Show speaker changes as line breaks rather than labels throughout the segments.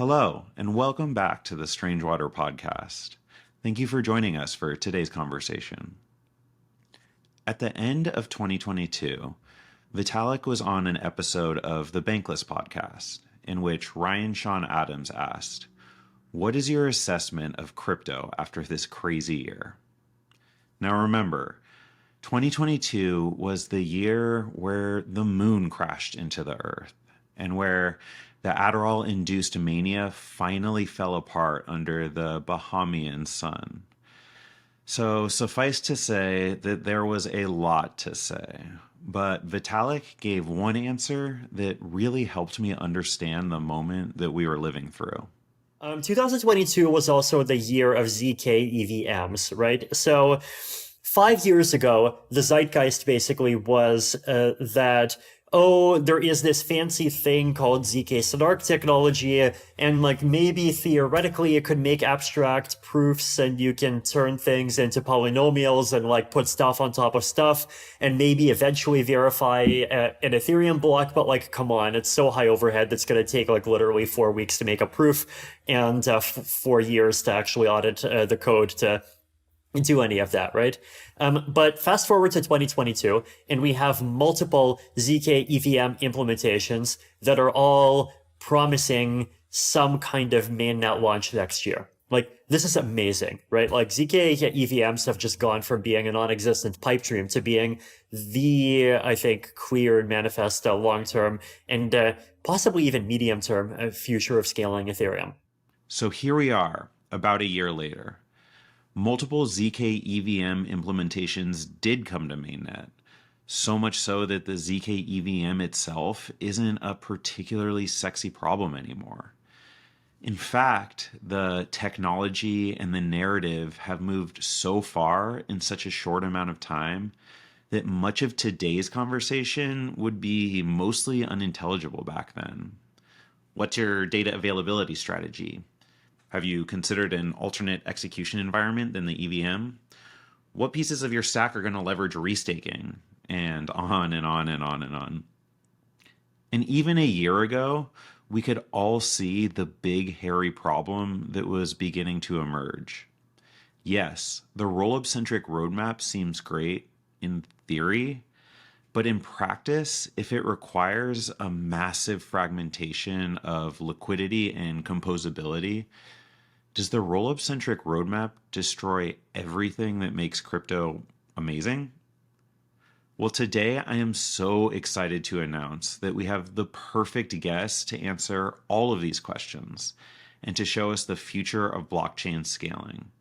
Hello, and welcome back to the Strange Water podcast. Thank you for joining us for today's conversation. At the end of 2022, Vitalik was on an episode of the Bankless podcast, in which Ryan Sean Adams asked, "What is your assessment of crypto after this crazy year?" Now remember, 2022 was the year where the moon crashed into the earth, and where the Adderall-induced mania finally fell apart under the Bahamian sun. So suffice to say that there was a lot to say, but Vitalik gave one answer that really helped me understand the moment that we were living through.
2022 was also the year of zkEVMs, right? So 5 years ago, the zeitgeist basically was that, oh, there is this fancy thing called zk technology, and like maybe theoretically it could make abstract proofs and you can turn things into polynomials and like put stuff on top of stuff and maybe eventually verify an Ethereum block. But like, come on, it's so high overhead that's going to take like literally 4 weeks to make a proof and 4 years to actually audit the code to do any of that, right? But fast forward to 2022, and we have multiple zkEVM implementations that are all promising some kind of mainnet launch next year. Like, this is amazing, right? Like, zkEVMs have just gone from being a non-existent pipe dream to being the, I think, clear and manifest long-term and possibly even medium-term future of scaling Ethereum.
So here we are, about a year later. Multiple zkEVM implementations did come to mainnet, so much so that the zkEVM itself isn't a particularly sexy problem anymore. In fact, the technology and the narrative have moved so far in such a short amount of time that much of today's conversation would be mostly unintelligible back then. What's your data availability strategy? Have you considered an alternate execution environment than the EVM? What pieces of your stack are going to leverage restaking? And on and on and on and on. And even a year ago, we could all see the big hairy problem that was beginning to emerge. Yes, the rollup-centric roadmap seems great in theory, but in practice, if it requires a massive fragmentation of liquidity and composability, does the rollup-centric roadmap destroy everything that makes crypto amazing? Well, today I am so excited to announce that we have the perfect guest to answer all of these questions and to show us the future of blockchain scaling.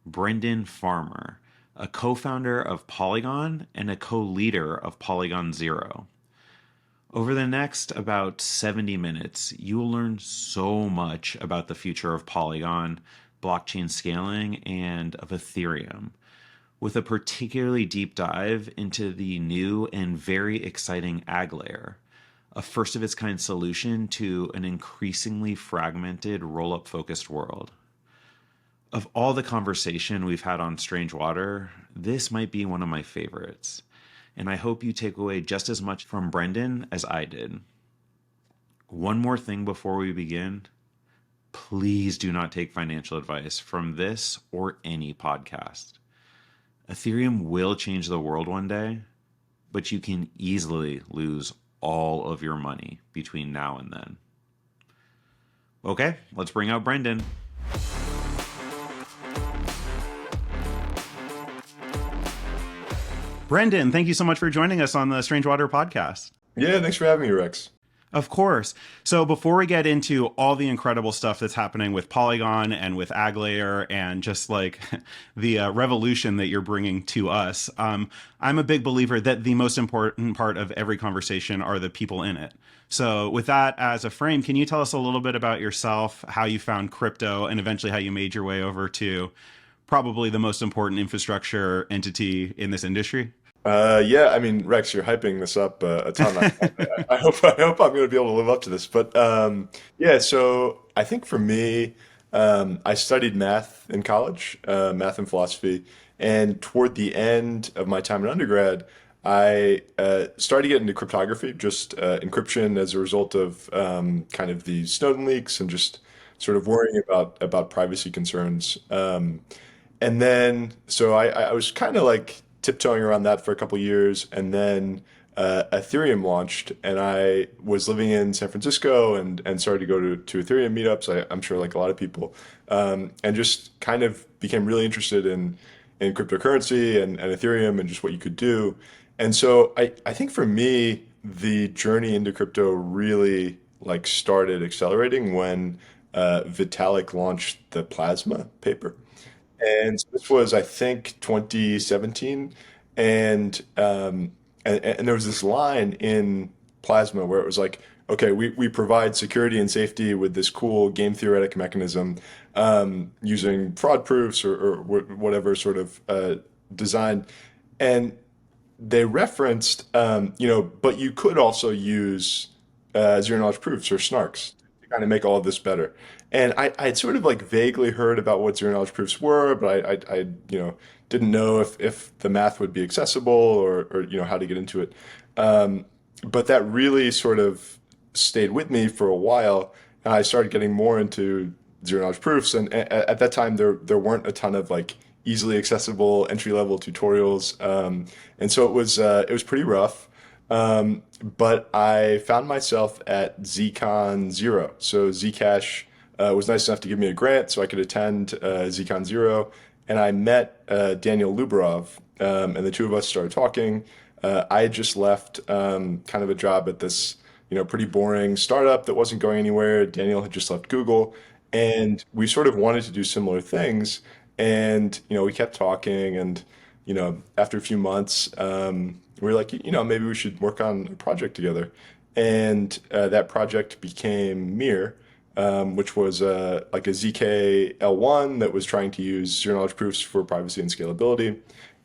Brendan Farmer, a co-founder of Polygon and a co-leader of Polygon Zero. Over the next about 70 minutes, you will learn so much about the future of Polygon, blockchain scaling, and of Ethereum, with a particularly deep dive into the new and very exciting AggLayer, a first-of-its-kind solution to an increasingly fragmented rollup-focused world. Of all the conversation we've had on Strange Water, this might be one of my favorites. And I hope you take away just as much from Brendan as I did. One more thing before we begin. Please do not take financial advice from this or any podcast. Ethereum will change the world one day, but you can easily lose all of your money between now and then. Okay, let's bring out Brendan. Brendan, thank you so much for joining us on the Strange Water podcast.
Yeah, thanks for having me, Rex.
Of course. So before we get into all the incredible stuff that's happening with Polygon and with AggLayer and just like the revolution that you're bringing to us, I'm a big believer that the most important part of every conversation are the people in it. So with that as a frame, can you tell us a little bit about yourself, how you found crypto, and eventually how you made your way over to probably the most important infrastructure entity in this industry?
Yeah, I mean, Rex, you're hyping this up a ton. I hope I'm going to be able to live up to this. But yeah, so I think for me, I studied math in college, math and philosophy, and toward the end of my time in undergrad, I started to get into cryptography, just encryption as a result of kind of the Snowden leaks and just sort of worrying about privacy concerns. And then, so I was kind of like tiptoeing around that for a couple years, and then Ethereum launched, and I was living in San Francisco and started to go to Ethereum meetups. I'm sure like a lot of people, and just kind of became really interested in cryptocurrency and Ethereum and just what you could do. And so I think for me, the journey into crypto really like started accelerating when Vitalik launched the Plasma paper. And so this was, I think, 2017, and and there was this line in Plasma where it was like, okay, we provide security and safety with this cool game theoretic mechanism using fraud proofs or whatever sort of design, and they referenced, but you could also use zero knowledge proofs or snarks to kind of make all of this better. And I had sort of like vaguely heard about what zero knowledge proofs were, but didn't know if the math would be accessible or how to get into it. But that really sort of stayed with me for a while, and I started getting more into zero knowledge proofs. And at that time, there weren't a ton of like easily accessible entry level tutorials, and so it was pretty rough. But I found myself at ZCon Zero. So Zcash was nice enough to give me a grant so I could attend ZCon Zero, and I met Daniel Lubarov, and the two of us started talking. I had just left kind of a job at this, pretty boring startup that wasn't going anywhere. Daniel had just left Google, and we sort of wanted to do similar things. And we kept talking, and after a few months, we were like, maybe we should work on a project together. And that project became Mir, which was like a zkL1 that was trying to use zero knowledge proofs for privacy and scalability.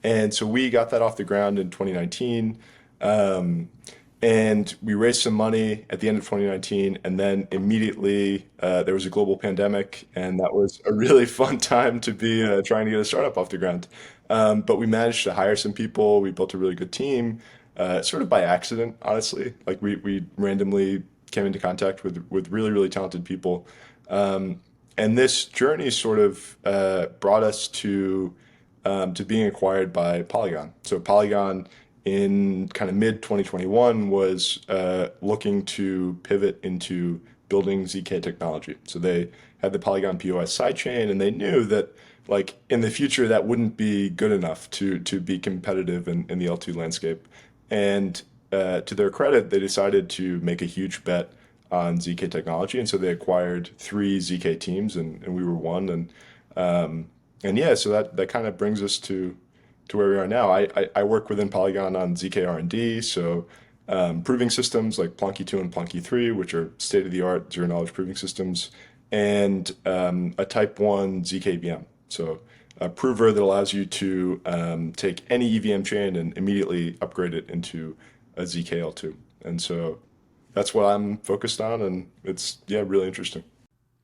And so we got that off the ground in 2019. Um, and we raised some money at the end of 2019, and then immediately there was a global pandemic, and that was a really fun time to be trying to get a startup off the ground. But we managed to hire some people. We built a really good team, sort of by accident, honestly. Like we randomly came into contact with really, really talented people. And this journey sort of brought us to being acquired by Polygon. So Polygon in kind of mid 2021 was looking to pivot into building ZK technology. So they had the Polygon POS sidechain, and they knew that like in the future that wouldn't be good enough to be competitive in the L2 landscape. And to their credit, they decided to make a huge bet on ZK technology, and so they acquired three ZK teams, and we were one. And yeah, so that kind of brings us to where we are now. I work within Polygon on ZK R&D, so proving systems like Plonky 2 and Plonky 3, which are state-of-the-art zero-knowledge proving systems, and a Type 1 zkEVM. So a prover that allows you to take any EVM chain and immediately upgrade it into a zkL2. And so that's what I'm focused on, and it's, yeah, really interesting.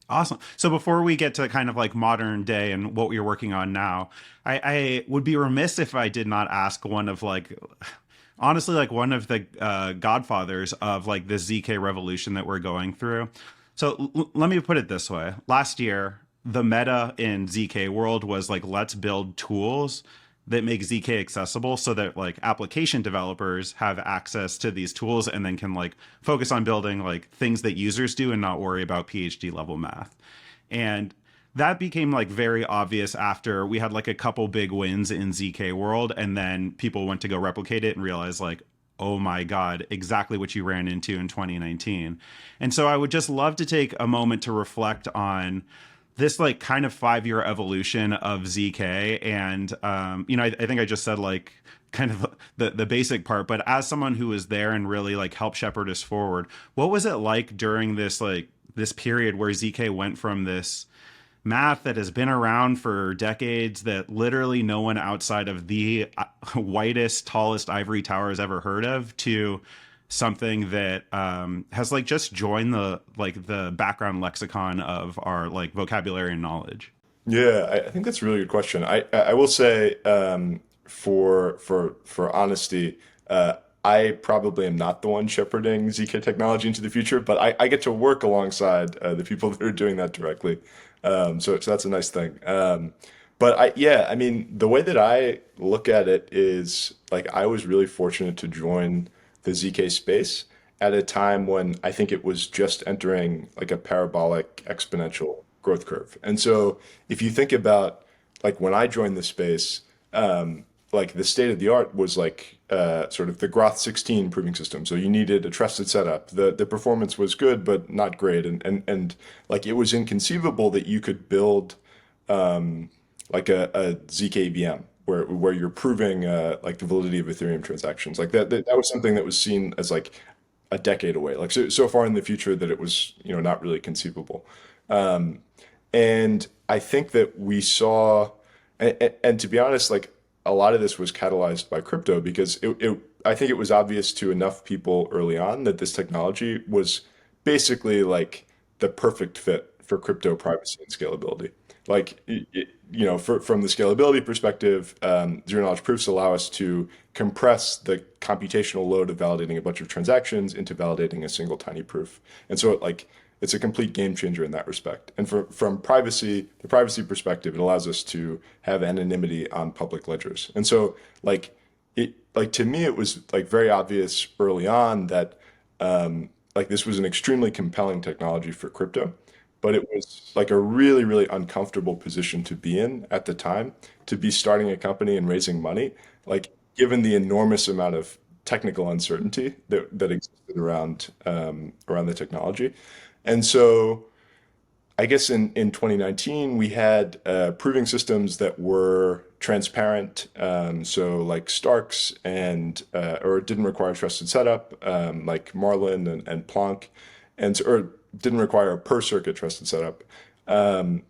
Awesome. So before we get to kind of like modern day and what you're working on now, I would be remiss if I did not ask one of like, honestly, like one of the godfathers of like the ZK revolution that we're going through. So let me put it this way. Last year, the meta in ZK world was like, let's build tools that make ZK accessible so that like application developers have access to these tools and then can like focus on building like things that users do and not worry about PhD level math. And that became like very obvious after we had like a couple big wins in ZK world, and then people went to go replicate it and realize like, oh my God, exactly what you ran into in 2019. And so I would just love to take a moment to reflect on this like kind of 5-year evolution of ZK. And, I think I just said like kind of the basic part, but as someone who was there and really like helped shepherd us forward, what was it like during this period where ZK went from this math that has been around for decades that literally no one outside of the whitest, tallest ivory tower has ever heard of to something that has like just joined the background lexicon of our like vocabulary and knowledge?
Yeah, I think that's a really good question. I will say, for honesty, I probably am not the one shepherding ZK technology into the future, but I get to work alongside the people that are doing that directly. So that's a nice thing. But yeah, I mean, the way that I look at it is like I was really fortunate to join the ZK space at a time when I think it was just entering like a parabolic exponential growth curve. And so if you think about like when I joined the space, like the state of the art was like sort of the Groth 16 proving system. So you needed a trusted setup. The performance was good, but not great. And like it was inconceivable that you could build like a zkEVM where you're proving like the validity of Ethereum transactions. Like that was something that was seen as like a decade away, like so far in the future that it was, not really conceivable. And I think that we saw, and to be honest, like a lot of this was catalyzed by crypto because I think it was obvious to enough people early on that this technology was basically like the perfect fit for crypto privacy and scalability. Like, from the scalability perspective, zero knowledge proofs allow us to compress the computational load of validating a bunch of transactions into validating a single tiny proof. And so it's a complete game changer in that respect. And from the privacy perspective, it allows us to have anonymity on public ledgers. And so like to me, it was like very obvious early on that like this was an extremely compelling technology for crypto, but it was like a really, really uncomfortable position to be in at the time, to be starting a company and raising money, like given the enormous amount of technical uncertainty that existed around the technology. And so I guess in 2019, we had proving systems that were transparent, so like Starks or didn't require trusted setup, like Marlin and Planck, or didn't require a per circuit trusted setup. And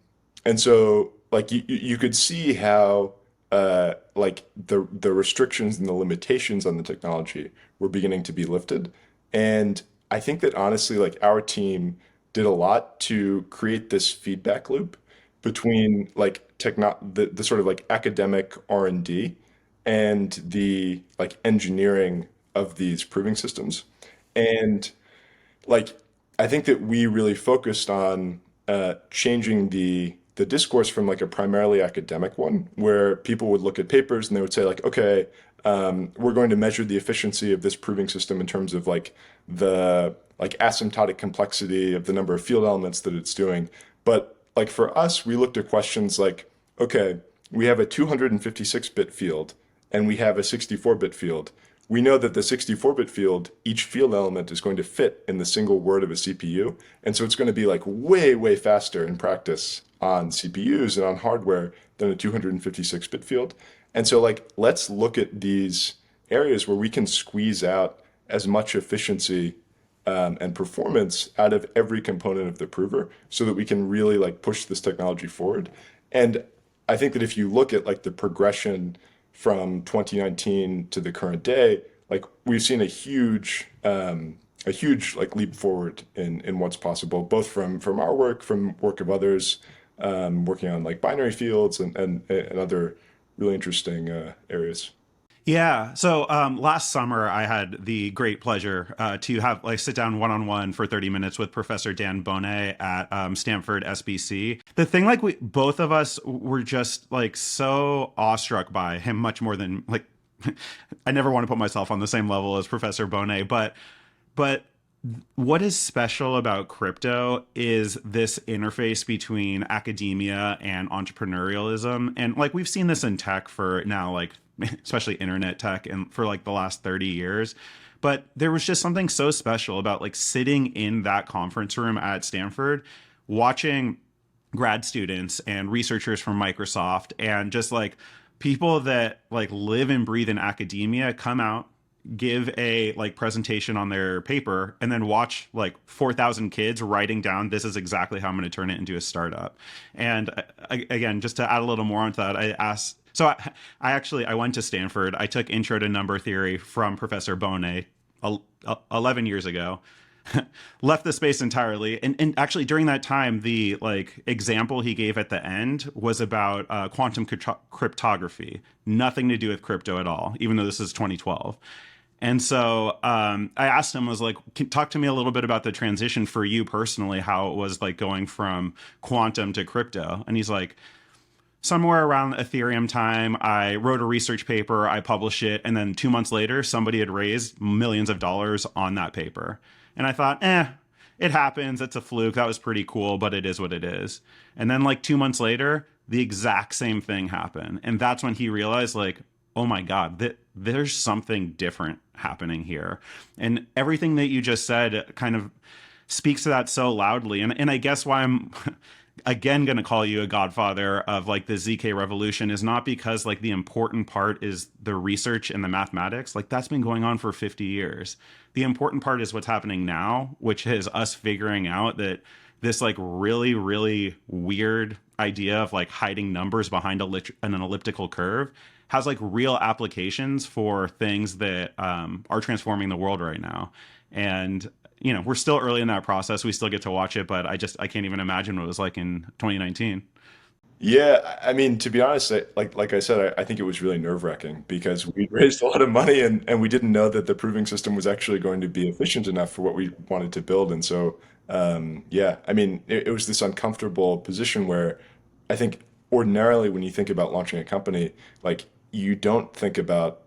so like you could see how like the restrictions and the limitations on the technology were beginning to be lifted. And I think that honestly, like our team did a lot to create this feedback loop between like the sort of like academic R&D and the like engineering of these proving systems. And like I think that we really focused on changing the discourse from like a primarily academic one, where people would look at papers and they would say like, okay, we're going to measure the efficiency of this proving system in terms of like the like asymptotic complexity of the number of field elements that it's doing. But like for us, we looked at questions like, okay, we have a 256-bit field and we have a 64-bit field. We know that the 64-bit field, each field element is going to fit in the single word of a CPU. And so it's going to be like way, way faster in practice on CPUs and on hardware than a 256-bit field. And so like, let's look at these areas where we can squeeze out as much efficiency and performance out of every component of the prover so that we can really like push this technology forward. And I think that if you look at like the progression from 2019 to the current day, like we've seen a huge like leap forward in what's possible, both from our work, from work of others, working on like binary fields and other really interesting areas.
Yeah. So last summer, I had the great pleasure to have like sit down one-on-one for 30 minutes with Professor Dan Boneh at Stanford SBC. The thing, like both of us were just like so awestruck by him, much more than like I never want to put myself on the same level as Professor Boneh, but what is special about crypto is this interface between academia and entrepreneurialism. And like we've seen this in tech for now, like especially internet tech, and for like the last 30 years. But there was just something so special about like sitting in that conference room at Stanford, watching grad students and researchers from Microsoft and just like people that like live and breathe in academia come out, give a like presentation on their paper, and then watch like 4,000 kids writing down, this is exactly how I'm going to turn it into a startup. And again, just to add a little more onto that, I went to Stanford. I took intro to number theory from Professor Boneh 11 years ago. Left the space entirely, and actually during that time, the like example he gave at the end was about quantum cryptography, nothing to do with crypto at all, even though this is 2012. And so I asked him, was like, talk to me a little bit about the transition for you personally, how it was like going from quantum to crypto. And he's like, somewhere around Ethereum time, I wrote a research paper, I published it, and then 2 months later, somebody had raised millions of dollars on that paper. And I thought, it happens. It's a fluke. That was pretty cool, but it is what it is. And then like 2 months later, the exact same thing happened. And that's when he realized, like, oh my God, there's something different happening here. And everything that you just said kind of speaks to that so loudly. And I guess why I'm again going to call you a godfather of like the ZK revolution is not because like the important part is the research and the mathematics. Like that's been going on for 50 years. The important part is what's happening now, which is us figuring out that this like really, really weird idea of like hiding numbers behind an elliptical curve has like real applications for things that are transforming the world right now. And we're still early in that process. We still get to watch it, but I can't even imagine what it was like in 2019.
Yeah, I mean, to be honest, like I said, I think it was really nerve-wracking because we raised a lot of money and we didn't know that the proving system was actually going to be efficient enough for what we wanted to build. And so, yeah, I mean, it was this uncomfortable position where I think ordinarily when you think about launching a company, like you don't think about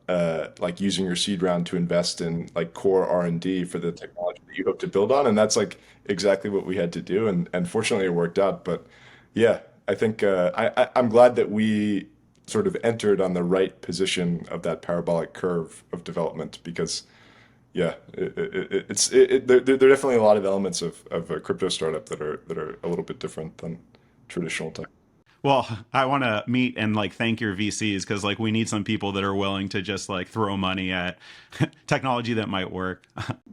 like using your seed round to invest in like core R&D for the technology that you hope to build on, and that's like exactly what we had to do, and fortunately it worked out. But yeah, I think I'm glad that we sort of entered on the right position of that parabolic curve of development because yeah, there are definitely a lot of elements of a crypto startup that are a little bit different than traditional tech.
Well, I want to meet and like thank your VCs because like we need some people that are willing to just like throw money at technology that might work.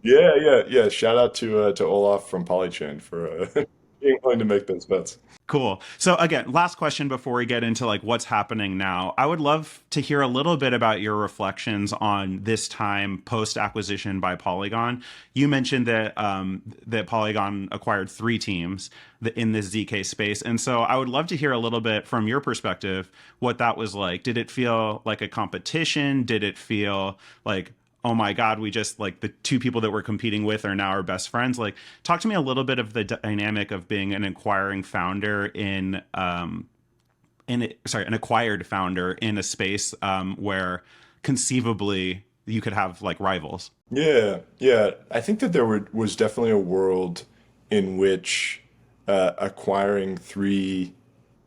Yeah, yeah, yeah. Shout out to Olaf from Polychain for being willing to make those bets.
Cool. So again, last question before we get into like what's happening now. I would love to hear a little bit about your reflections on this time post acquisition by Polygon. You mentioned that that Polygon acquired 3 teams in this ZK space, and so I would love to hear a little bit from your perspective what that was like. Did it feel like a competition? Did it feel like, oh my God, we just like the 2 people that we're competing with are now our best friends? Like, talk to me a little bit of the dynamic of being an acquiring founder an acquired founder in a space where conceivably you could have like rivals.
Yeah, yeah. I think that was definitely a world in which acquiring 3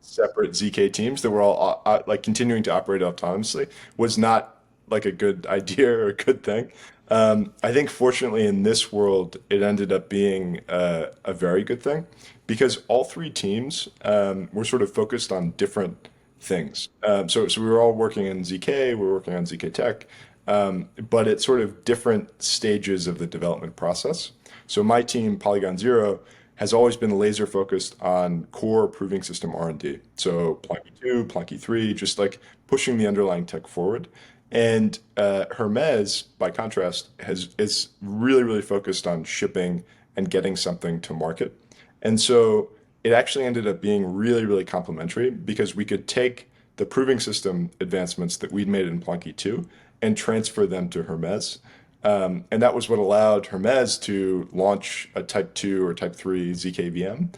separate ZK teams that were all like continuing to operate autonomously was not like a good idea or a good thing. I think fortunately in this world, it ended up being a very good thing because all 3 teams were sort of focused on different things. So we were all working in ZK, we were working on ZK Tech, but at sort of different stages of the development process. So my team, Polygon Zero, has always been laser focused on core proving system R&D. So Plonky 2, Plonky 3, just like pushing the underlying tech forward. And Hermes, by contrast, is really, really focused on shipping and getting something to market. And so it actually ended up being really, really complementary because we could take the proving system advancements that we'd made in Plonky 2 and transfer them to Hermes. And that was what allowed Hermes to launch a Type 2 or Type 3 zkEVM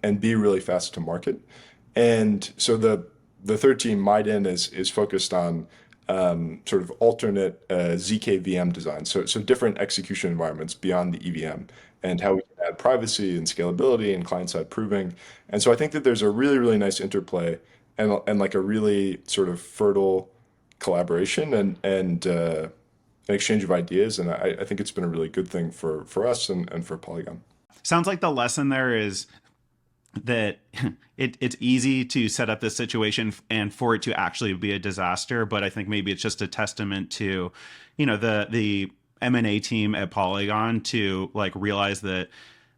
and be really fast to market. And so the third team, Maiden, is focused on sort of alternate zkEVM design, so different execution environments beyond the EVM, and how we can add privacy and scalability and client-side proving. And so I think that there's a really, really nice interplay and like a really sort of fertile collaboration and an exchange of ideas. And I think it's been a really good thing for us and for Polygon.
Sounds like the lesson there is that it's easy to set up this situation and for it to actually be a disaster. But I think maybe it's just a testament to, the M&A team at Polygon to like realize that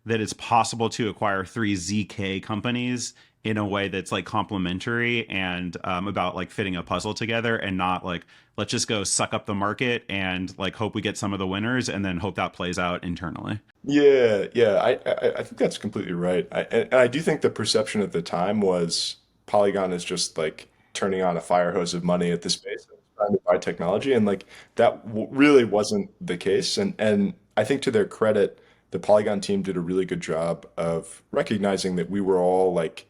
it's possible to acquire 3 ZK companies in a way that's like complementary and about like fitting a puzzle together and not like, let's just go suck up the market and like hope we get some of the winners and then hope that plays out internally.
Yeah, yeah, I think that's completely right. And I do think the perception at the time was Polygon is just like turning on a fire hose of money at the space. trying to buy technology, and like that really wasn't the case. And I think to their credit, the Polygon team did a really good job of recognizing that we were all like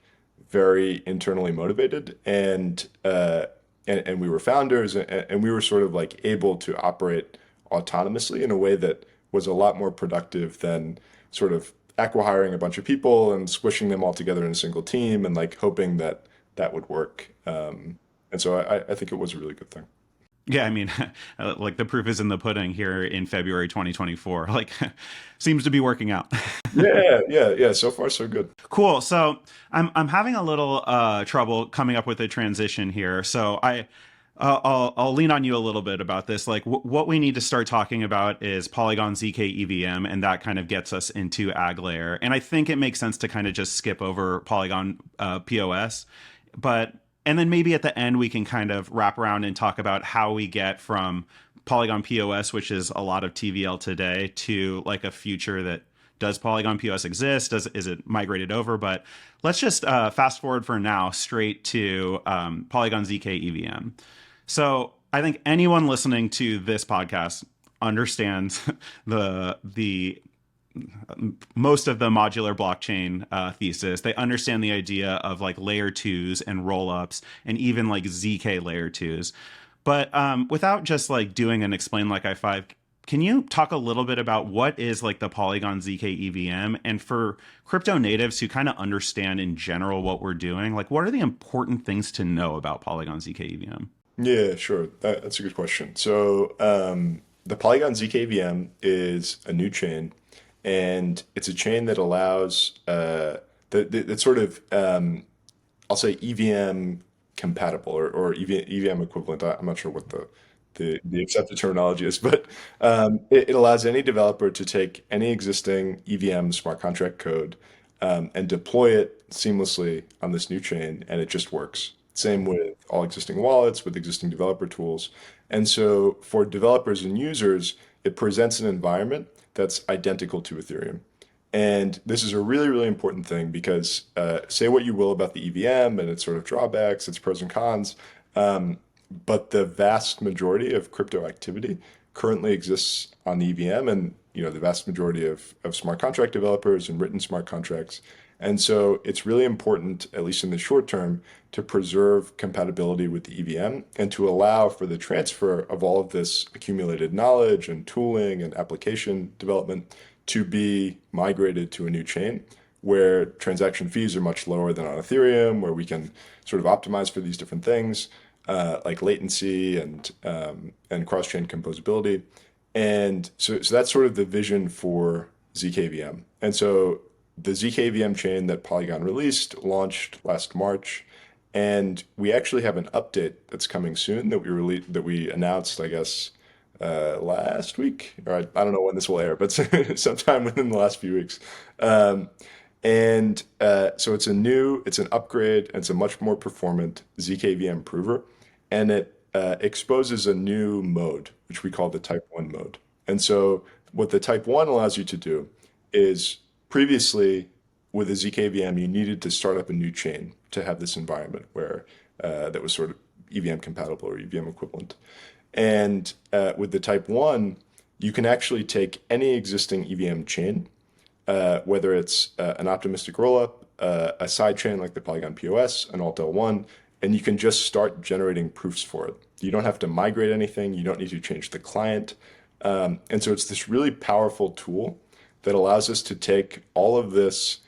very internally motivated, and we were founders, and we were sort of like able to operate autonomously in a way that was a lot more productive than sort of acqui-hiring a bunch of people and squishing them all together in a single team and like hoping that that would work. And so I think it was a really good thing.
Yeah, I mean, like the proof is in the pudding here in February 2024. Like, seems to be working out.
Yeah. So far, so good.
Cool. So I'm having a little trouble coming up with a transition here. So I'll lean on you a little bit about this. Like what we need to start talking about is Polygon zkEVM, and that kind of gets us into AggLayer. And I think it makes sense to kind of just skip over Polygon POS, and then maybe at the end we can kind of wrap around and talk about how we get from Polygon POS, which is a lot of TVL today, to like a future that does Polygon POS exist? Is it migrated over? But let's just fast forward for now straight to Polygon zkEVM. So I think anyone listening to this podcast understands the most of the modular blockchain thesis. They understand the idea of like layer twos and rollups and even like ZK layer twos. But without just like doing an explain like I5, can you talk a little bit about what is like the Polygon zkEVM, and for crypto natives who kind of understand in general what we're doing, like what are the important things to know about Polygon zkEVM?
Yeah, sure. That's a good question. So the Polygon zkEVM is a new chain, and it's a chain that allows that sort of I'll say EVM compatible, or EVM equivalent. I'm not sure what the accepted terminology is, but it allows any developer to take any existing EVM smart contract code and deploy it seamlessly on this new chain, and it just works. Same with all existing wallets, with existing developer tools. And so for developers and users, it presents an environment that's identical to Ethereum. And this is a really, really important thing because say what you will about the EVM and its sort of drawbacks, its pros and cons, but the vast majority of crypto activity currently exists on the EVM, and the vast majority of smart contract developers and written smart contracts. And so it's really important, at least in the short term, to preserve compatibility with the EVM and to allow for the transfer of all of this accumulated knowledge and tooling and application development to be migrated to a new chain where transaction fees are much lower than on Ethereum, where we can sort of optimize for these different things like latency and cross-chain composability. And so that's sort of the vision for zkEVM. And so the zkEVM chain that Polygon released launched last March, and we actually have an update that's coming soon that we announced, I guess, last week, or I don't know when this will air, but sometime within the last few weeks. So it's an upgrade, and it's a much more performant zkEVM prover, and it exposes a new mode, which we call the Type 1 mode. And so what the Type 1 allows you to do is previously with a zkEVM, you needed to start up a new chain to have this environment where that was sort of EVM compatible or EVM equivalent. And with the Type 1, you can actually take any existing EVM chain, whether it's an optimistic rollup, a sidechain like the Polygon POS, an Alt L1, and you can just start generating proofs for it. You don't have to migrate anything. You don't need to change the client. And so it's this really powerful tool that allows us to take all of this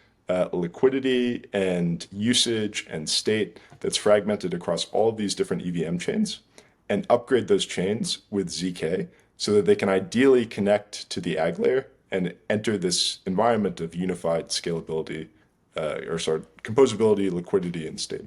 liquidity and usage and state that's fragmented across all of these different EVM chains and upgrade those chains with zk so that they can ideally connect to the AggLayer and enter this environment of unified scalability, composability, liquidity, and state.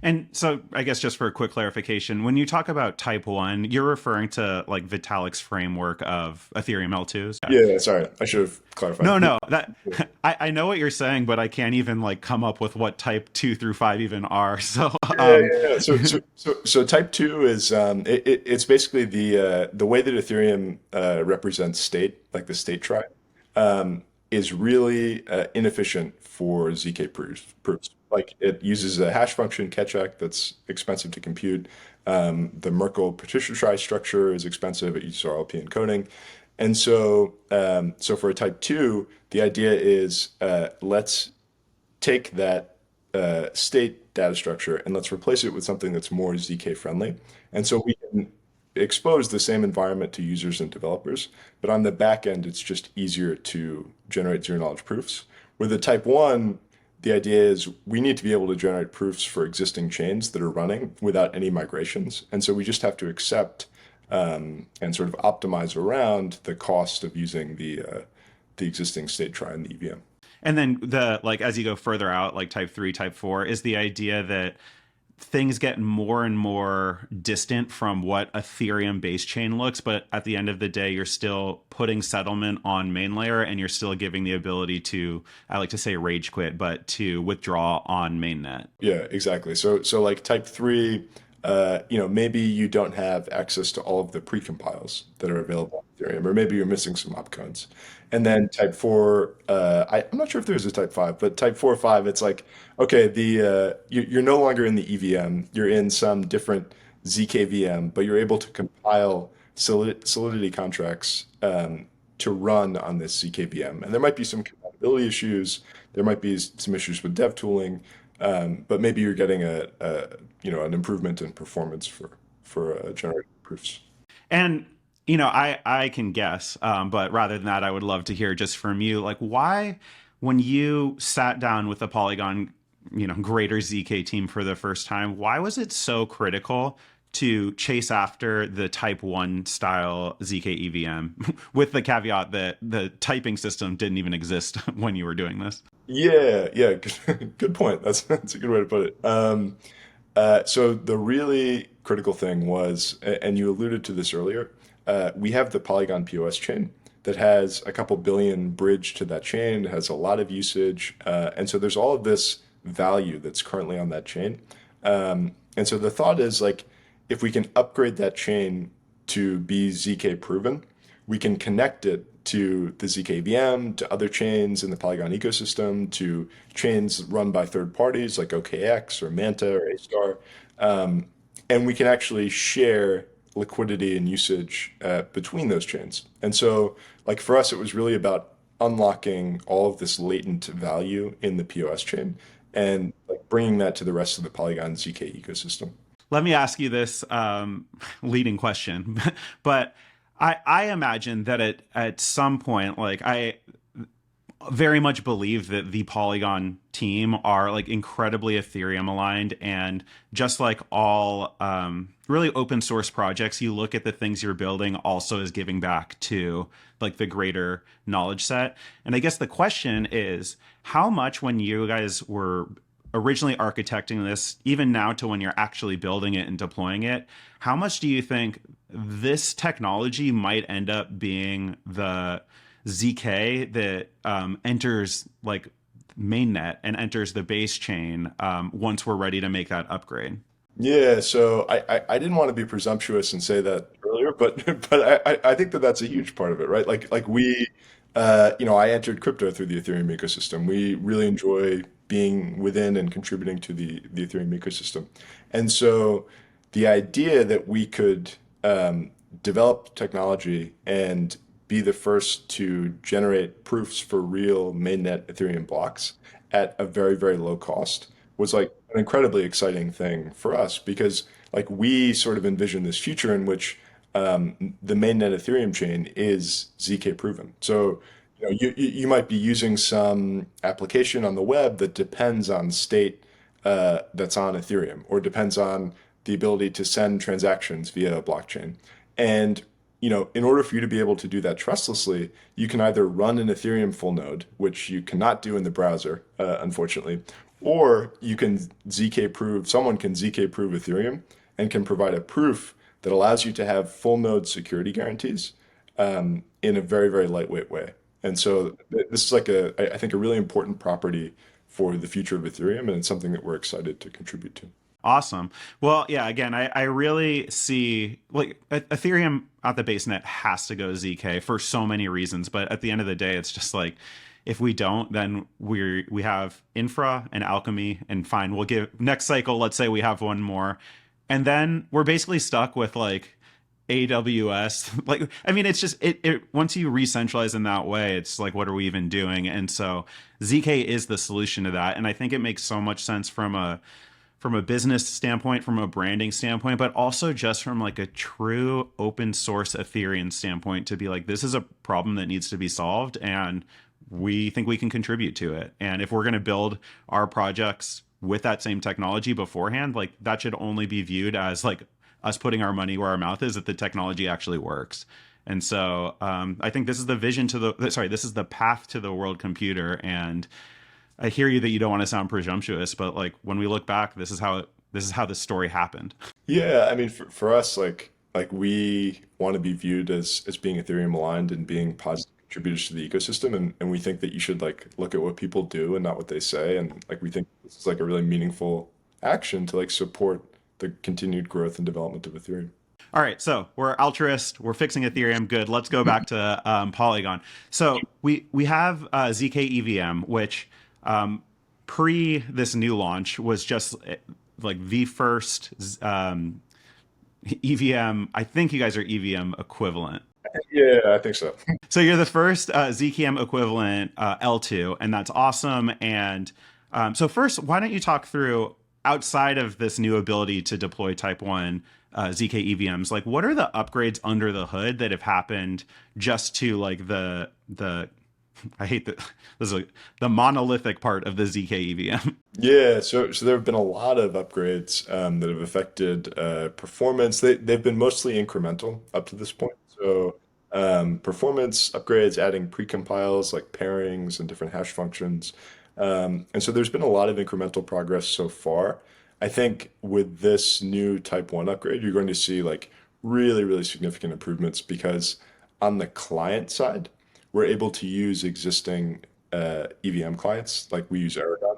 And so I guess just for a quick clarification, when you talk about Type 1, you're referring to like Vitalik's framework of Ethereum L2s?
Yeah, sorry. I should have clarified.
No, that I know what you're saying, but I can't even like come up with what Type 2 through 5 even are. So
yeah. So Type 2 is it's basically the way that Ethereum represents state, like the state trie, is really inefficient for zk proofs. Like it uses a hash function catch-ack that's expensive to compute. The Merkle partition structure is expensive. It uses RLP encoding. And so for a type 2, the idea is let's take that state data structure and let's replace it with something that's more ZK friendly. And so we can expose the same environment to users and developers, but on the back end, it's just easier to generate zero knowledge proofs. With the type 1, the idea is we need to be able to generate proofs for existing chains that are running without any migrations. And so we just have to accept and sort of optimize around the cost of using the existing state trie in the EVM.
And then as you go further out, like type 3, type 4, is the idea that things get more and more distant from what Ethereum base chain looks, but at the end of the day, you're still putting settlement on main layer and you're still giving the ability to, I like to say rage quit, but to withdraw on mainnet.
Yeah, exactly. So like type 3, maybe you don't have access to all of the precompiles that are available on Ethereum, or maybe you're missing some opcodes. And then type 4, I'm not sure if there's a type 5, but type 4 or 5, it's like, okay, you're no longer in the EVM, you're in some different zkEVM, but you're able to compile Solidity contracts to run on this zkEVM. And there might be some compatibility issues, there might be some issues with dev tooling, but maybe you're getting an improvement in performance for generating proofs.
And I can guess, but rather than that, I would love to hear just from you, like why, when you sat down with the Polygon, greater ZK team for the first time, why was it so critical to chase after the type 1 style zkEVM with the caveat that the typing system didn't even exist when you were doing this?
Yeah, good point. That's a good way to put it. So the really critical thing was, and you alluded to this earlier, we have the Polygon POS chain that has a couple billion bridge to that chain, has a lot of usage. And so there's all of this value that's currently on that chain. And so the thought is like, if we can upgrade that chain to be ZK proven, we can connect it to the zkEVM, to other chains in the Polygon ecosystem, to chains run by third parties like OKX or Manta or A-Star. And we can actually share liquidity and usage between those chains. And so like for us, it was really about unlocking all of this latent value in the POS chain and like bringing that to the rest of the Polygon ZK ecosystem.
Let me ask you this leading question, but I imagine that at some point, like I very much believe that the Polygon team are like incredibly Ethereum aligned, and just like all really open source projects, you look at the things you're building also as giving back to like the greater knowledge set. And I guess the question is, how much when you guys were originally architecting this, even now to when you're actually building it and deploying it, how much do you think this technology might end up being the ZK that enters like mainnet and enters the base chain once we're ready to make that upgrade?
Yeah, so I didn't want to be presumptuous and say that earlier, but I think that that's a huge part of it, right? Like we, I entered crypto through the Ethereum ecosystem. We really enjoy being within and contributing to the Ethereum ecosystem. And so the idea that we could develop technology and be the first to generate proofs for real mainnet Ethereum blocks at a very, very low cost was like an incredibly exciting thing for us, because like we sort of envision this future in which the mainnet Ethereum chain is ZK proven. So you might be using some application on the web that depends on state that's on Ethereum, or depends on the ability to send transactions via a blockchain. And in order for you to be able to do that trustlessly, you can either run an Ethereum full node, which you cannot do in the browser, unfortunately, or you can ZK prove, someone can ZK prove Ethereum and can provide a proof that allows you to have full node security guarantees in a very, very lightweight way. And so this is like I think a really important property for the future of Ethereum, and it's something that we're excited to contribute to.
Awesome. Well, yeah, again, I really see like Ethereum at the base net has to go ZK for so many reasons. But at the end of the day, it's just like, if we don't, then we have infra and alchemy, and fine, we'll give next cycle, let's say we have one more. And then we're basically stuck with like AWS. Like, I mean, it's just it once you re-centralize in that way, it's like, what are we even doing? And so ZK is the solution to that. And I think it makes so much sense from a business standpoint, from a branding standpoint, but also just from like a true open source Ethereum standpoint to be like, this is a problem that needs to be solved, and we think we can contribute to it. And if we're going to build our projects with that same technology beforehand, like that should only be viewed as like us putting our money where our mouth is, that the technology actually works. And so I think this is the vision to the, sorry, this is the path to the world computer. And I hear you that you don't want to sound presumptuous, but like when we look back, this is how this story happened.
Yeah, I mean, for us, like we want to be viewed as being Ethereum aligned and being positive contributors to the ecosystem, and we think that you should like look at what people do and not what they say, and like we think this is like a really meaningful action to like support the continued growth and development of Ethereum.
All right, so we're altruist, we're fixing Ethereum, good. Let's go back to Polygon. So we have zkEVM, which pre this new launch was just like the first EVM. I think you guys are EVM equivalent.
Yeah, I think so.
So you're the first zkEVM equivalent L2, and that's awesome. And so first, why don't you talk through, outside of this new ability to deploy type 1 zkEVMs, like what are the upgrades under the hood that have happened just to like the I hate that this is like the monolithic part of the zkEVM.
Yeah, so there have been a lot of upgrades that have affected performance. They've been mostly incremental up to this point. So performance upgrades, adding precompiles like pairings and different hash functions. And so there's been a lot of incremental progress so far. I think with this new Type 1 upgrade, you're going to see like really, really significant improvements because on the client side, we're able to use existing EVM clients, like we use Aragon.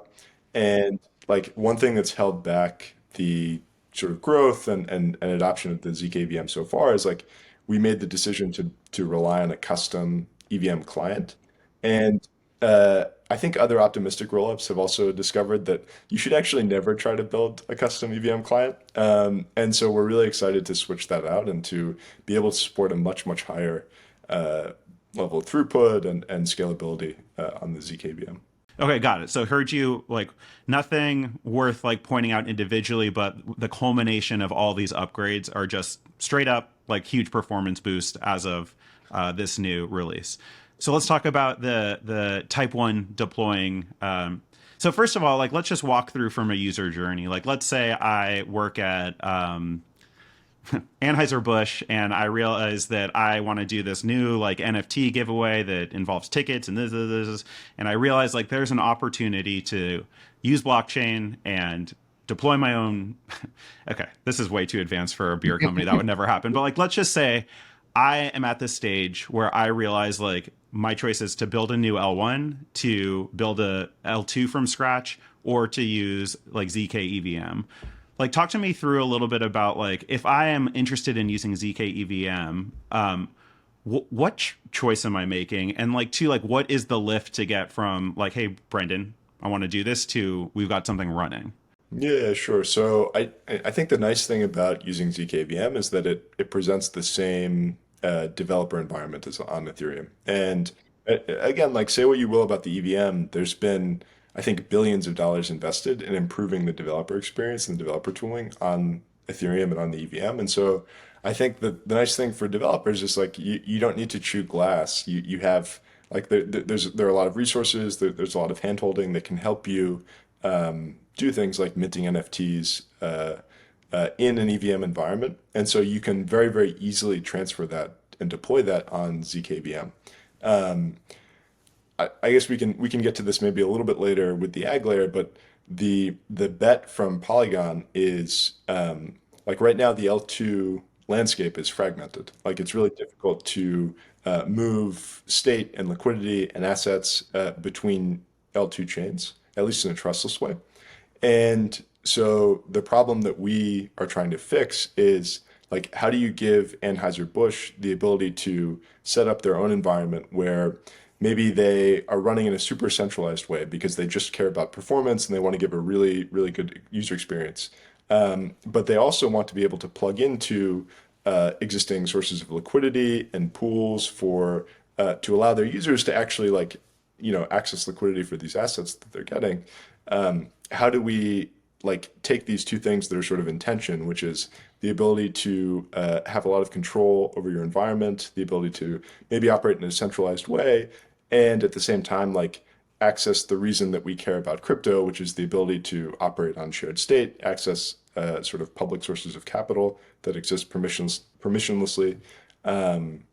And like one thing that's held back the sort of growth and adoption of the zkEVM so far is like we made the decision to rely on a custom EVM client. And I think other optimistic rollups have also discovered that you should actually never try to build a custom EVM client. And so we're really excited to switch that out and to be able to support a much, much higher level of throughput and scalability on the zkEVM.
Okay, got it. So heard you, like nothing worth like pointing out individually, but the culmination of all these upgrades are just straight up like huge performance boost as of this new release. So let's talk about the Type 1 deploying. So first of all, like let's just walk through from a user journey. Like let's say I work at Anheuser-Busch and I realize that I want to do this new like NFT giveaway that involves tickets and this, and I realize like there's an opportunity to use blockchain and deploy my own. Okay, this is way too advanced for a beer company. That would never happen. But like, let's just say I am at this stage where I realize like my choice is to build a new L1, to build a L2 from scratch, or to use like zkEVM. Like, talk to me through a little bit about like if I am interested in using zkEVM, what choice am I making? And like, two, like what is the lift to get from like, hey, Brendan, I want to do this to we've got something running.
Yeah, sure. So I think the nice thing about using zkEVM is that it presents the same developer environment as on Ethereum. And again, like say what you will about the EVM, there's been I think billions of dollars invested in improving the developer experience and the developer tooling on Ethereum and on the EVM. And so I think the nice thing for developers is like you don't need to chew glass. You have like there are a lot of resources, there's a lot of handholding that can help you do things like minting NFTs in an EVM environment. And so you can very, very easily transfer that and deploy that on zkEVM. I guess we can get to this maybe a little bit later with the AggLayer, but the bet from Polygon is like right now the L2 landscape is fragmented. Like it's really difficult to move state and liquidity and assets between L2 chains, at least in a trustless way. And so the problem that we are trying to fix is like how do you give Anheuser-Busch the ability to set up their own environment where maybe they are running in a super centralized way because they just care about performance and they want to give a really, really good user experience. But they also want to be able to plug into existing sources of liquidity and pools for to allow their users to actually like access liquidity for these assets that they're getting. How do we like take these two things that are sort of in tension, which is the ability to have a lot of control over your environment, the ability to maybe operate in a centralized way, and at the same time like access the reason that we care about crypto, which is the ability to operate on shared state, access sort of public sources of capital that exist permissionlessly. Um,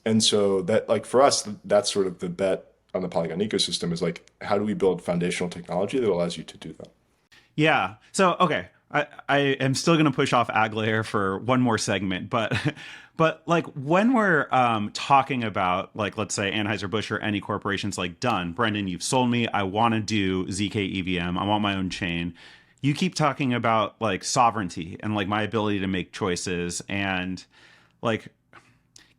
and so that like for us, that's sort of the bet on the Polygon ecosystem is like, how do we build foundational technology that allows you to do that?
Yeah. So, okay. I am still going to push off AggLayer for one more segment, but but like when we're talking about like let's say Anheuser-Busch or any corporations like done, Brendan, you've sold me. I want to do zkEVM. I want my own chain. You keep talking about like sovereignty and like my ability to make choices and like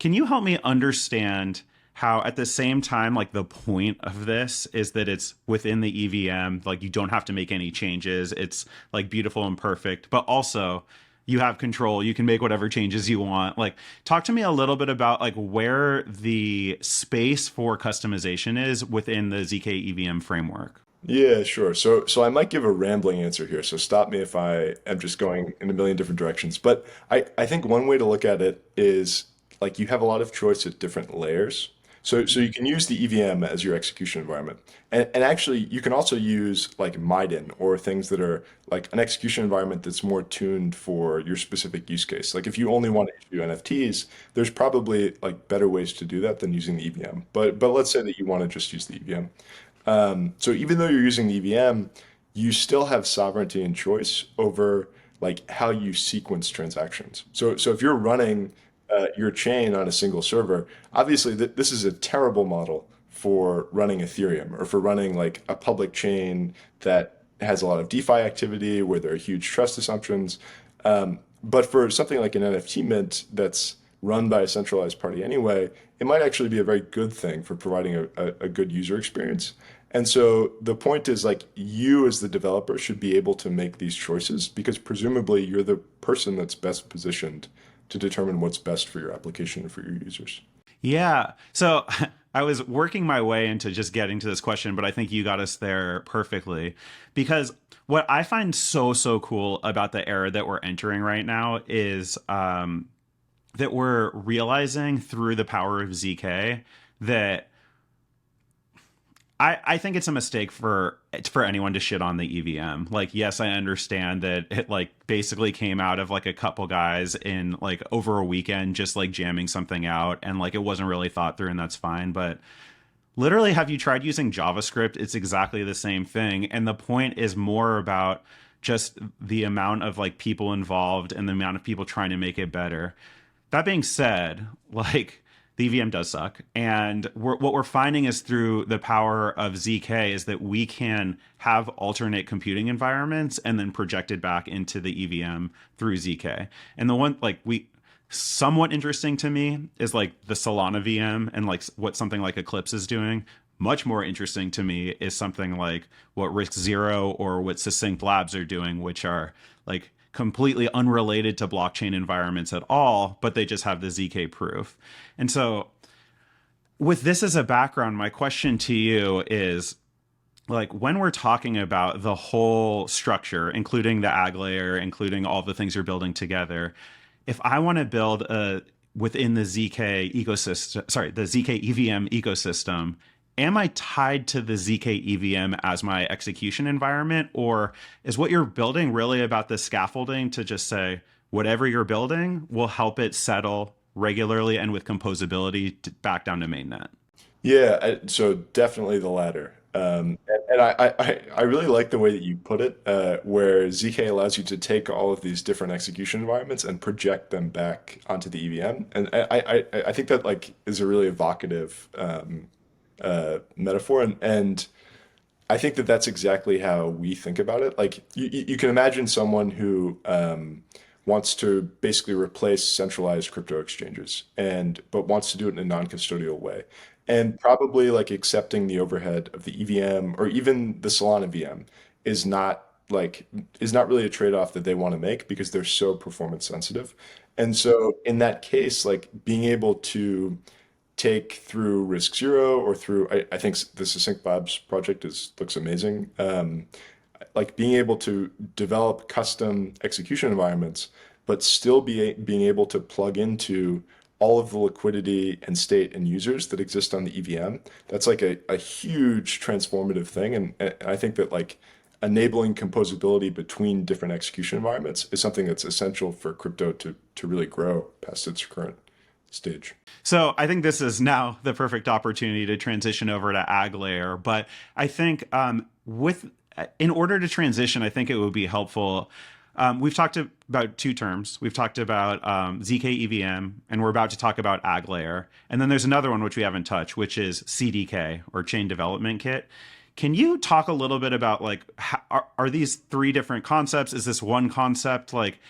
can you help me understand how at the same time, like the point of this is that it's within the EVM, like you don't have to make any changes. It's like beautiful and perfect, but also you have control. You can make whatever changes you want. Like talk to me a little bit about like where the space for customization is within the zkEVM framework.
Yeah, sure. So I might give a rambling answer here. So stop me if I am just going in a million different directions. But I think one way to look at it is like you have a lot of choice at different layers. So you can use the EVM as your execution environment. And actually you can also use like Miden or things that are like an execution environment that's more tuned for your specific use case. Like if you only want to issue NFTs, there's probably like better ways to do that than using the EVM. But let's say that you want to just use the EVM. So even though you're using the EVM, you still have sovereignty and choice over like how you sequence transactions. So if you're running your chain on a single server, obviously this is a terrible model for running Ethereum or for running like a public chain that has a lot of DeFi activity where there are huge trust assumptions. But for something like an NFT mint that's run by a centralized party anyway, it might actually be a very good thing for providing a good user experience. And so the point is like you as the developer should be able to make these choices because presumably you're the person that's best positioned to determine what's best for your application and for your users.
Yeah. So I was working my way into just getting to this question, but I think you got us there perfectly. Because what I find so cool about the era that we're entering right now is that we're realizing through the power of ZK that I think it's a mistake for anyone to shit on the EVM. Like, yes, I understand that it like basically came out of like a couple guys in like over a weekend just like jamming something out and like it wasn't really thought through and that's fine. But literally, have you tried using JavaScript? It's exactly the same thing. And the point is more about just the amount of like people involved and the amount of people trying to make it better. That being said, like the EVM does suck. And what we're finding is through the power of ZK is that we can have alternate computing environments and then project it back into the EVM through ZK. And the one like we somewhat interesting to me is like the Solana VM and like what something like Eclipse is doing. Much more interesting to me is something like what Risk Zero or what Succinct Labs are doing, which are like completely unrelated to blockchain environments at all, but they just have the ZK proof. And so with this as a background, my question to you is like when we're talking about the whole structure, including the AggLayer, including all the things you're building together, if I want to build a within the ZK ecosystem, sorry, the ZK EVM ecosystem, am I tied to the ZK EVM as my execution environment? Or is what you're building really about the scaffolding to just say, whatever you're building will help it settle regularly and with composability back down to mainnet?
Yeah, so definitely the latter. And I really like the way that you put it, where ZK allows you to take all of these different execution environments and project them back onto the EVM. And I think that like is a really evocative metaphor, and I think that that's exactly how we think about it. Like you can imagine someone who wants to basically replace centralized crypto exchanges and but wants to do it in a non-custodial way. And probably like accepting the overhead of the EVM or even the Solana VM is not like is not really a trade-off that they want to make because they're so performance sensitive. And so in that case, like being able to take through Risk Zero or through I think the Succinct Labs project is looks amazing. Like being able to develop custom execution environments, but still being able to plug into all of the liquidity and state and users that exist on the EVM. That's like a huge transformative thing. And I think that like enabling composability between different execution environments is something that's essential for crypto to really grow past its current stage.
So I think this is now the perfect opportunity to transition over to AggLayer. But I think in order to transition, I think it would be helpful. We've talked about two terms. We've talked about zkEVM, and we're about to talk about AggLayer. And then there's another one which we haven't touched, which is CDK, or Chain Development Kit. Can you talk a little bit about like are these three different concepts? Is this one concept? Like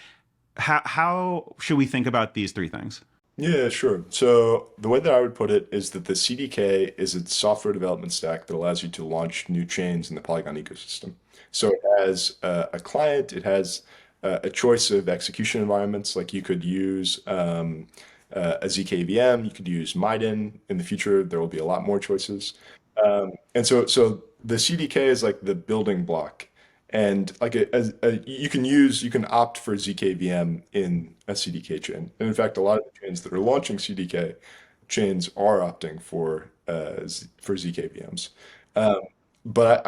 how should we think about these three things?
Yeah, sure. So the way that I would put it is that the CDK is a software development stack that allows you to launch new chains in the Polygon ecosystem. So it has a client, it has a choice of execution environments, like you could use a zkEVM, you could use Maiden. In the future, there will be a lot more choices. And so the CDK is like the building block. And like you can opt for zkEVM in a CDK chain. And in fact, a lot of the chains that are launching CDK chains are opting for zkEVMs. Um, but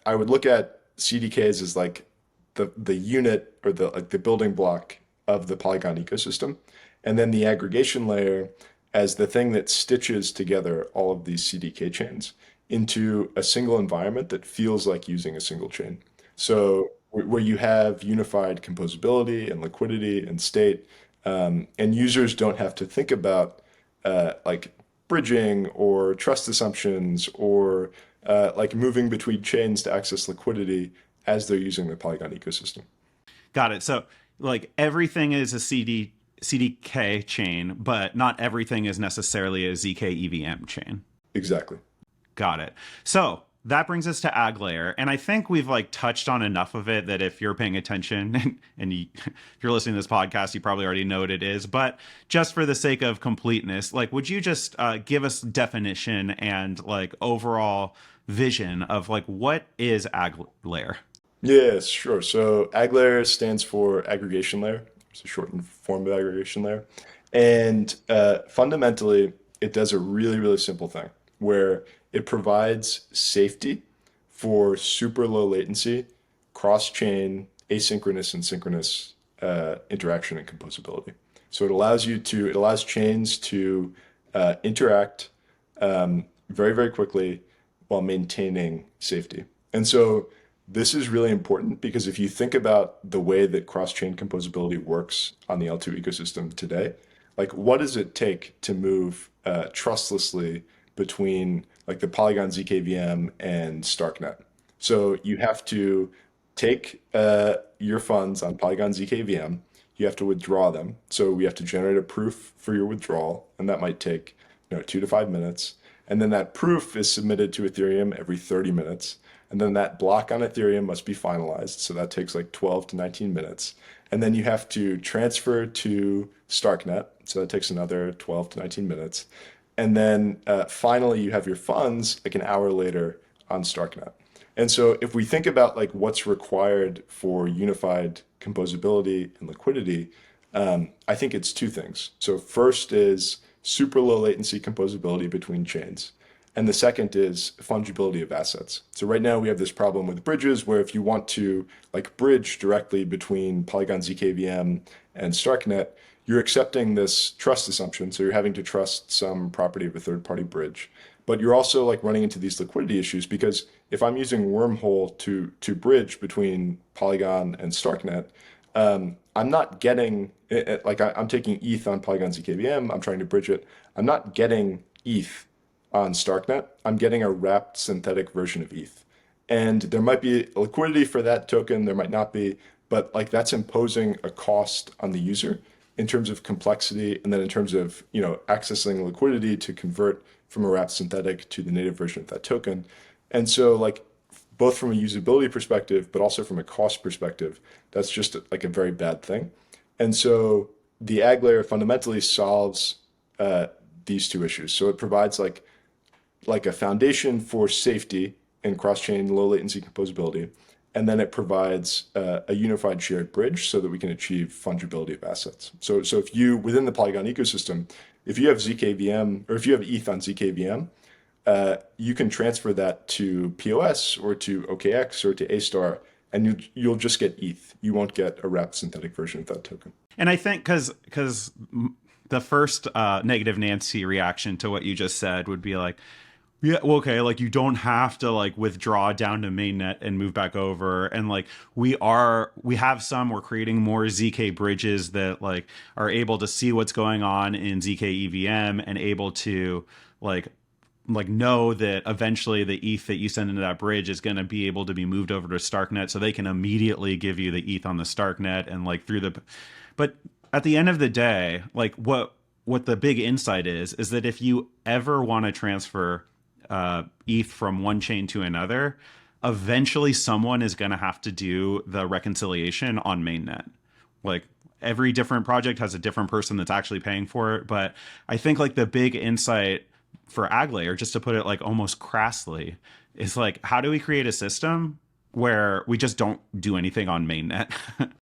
I would look at CDKs as like the unit or the like the building block of the Polygon ecosystem, and then the aggregation layer as the thing that stitches together all of these CDK chains into a single environment that feels like using a single chain. So where you have unified composability and liquidity and state, and users don't have to think about like bridging or trust assumptions or like moving between chains to access liquidity as they're using the Polygon ecosystem.
Got it. So like everything is a CDK chain, but not everything is necessarily a zkEVM chain.
Exactly.
Got it. So that brings us to AggLayer, and I think we've like touched on enough of it that if you're paying attention and if you're listening to this podcast, you probably already know what it is. But just for the sake of completeness, like, would you just give us definition and like overall vision of like what is AggLayer?
Yes, sure. So AggLayer stands for aggregation layer. It's a shortened form of aggregation layer. And fundamentally, it does a really, really simple thing where it provides safety for super low latency, cross-chain, asynchronous and synchronous interaction and composability. So it allows chains to interact very, very quickly while maintaining safety. And so this is really important because if you think about the way that cross-chain composability works on the L2 ecosystem today, like what does it take to move trustlessly between like the Polygon zkEVM and Starknet? So you have to take your funds on Polygon zkEVM, you have to withdraw them. So we have to generate a proof for your withdrawal, and that might take 2 to 5 minutes. And then that proof is submitted to Ethereum every 30 minutes. And then that block on Ethereum must be finalized. So that takes like 12 to 19 minutes. And then you have to transfer to Starknet. So that takes another 12 to 19 minutes. And then finally, you have your funds like an hour later on Starknet. And so if we think about like what's required for unified composability and liquidity, I think it's two things. So first is super low latency composability between chains. And the second is fungibility of assets. So right now we have this problem with bridges where if you want to like bridge directly between Polygon zkEVM and Starknet, you're accepting this trust assumption. So you're having to trust some property of a third-party bridge. But you're also like running into these liquidity issues because if I'm using Wormhole to bridge between Polygon and Starknet, I'm not getting like I'm taking ETH on Polygon zkEVM, I'm trying to bridge it. I'm not getting ETH on Starknet. I'm getting a wrapped synthetic version of ETH. And there might be liquidity for that token, there might not be, but like that's imposing a cost on the user in terms of complexity and then in terms of, accessing liquidity to convert from a wrapped synthetic to the native version of that token. And so like both from a usability perspective, but also from a cost perspective, that's just like a very bad thing. And so the AggLayer fundamentally solves these two issues. So it provides like a foundation for safety and cross-chain low latency composability. And then it provides a unified shared bridge so that we can achieve fungibility of assets. So if you, within the Polygon ecosystem, if you have zkEVM or if you have ETH on zkEVM, you can transfer that to POS or to OKX or to A star, and you'll just get ETH. You won't get a wrapped synthetic version of that token.
And I think because the first negative Nancy reaction to what you just said would be like, yeah, well, okay, like you don't have to like withdraw down to mainnet and move back over. And like we're creating more ZK bridges that like are able to see what's going on in zkEVM and able to like know that eventually the ETH that you send into that bridge is going to be able to be moved over to Starknet, so they can immediately give you the ETH on the Starknet and like but at the end of the day, like what the big insight is that if you ever want to transfer ETH from one chain to another, eventually someone is going to have to do the reconciliation on mainnet. Like every different project has a different person that's actually paying for it. But I think like the big insight for AggLayer, just to put it like almost crassly, is like, how do we create a system where we just don't do anything on mainnet?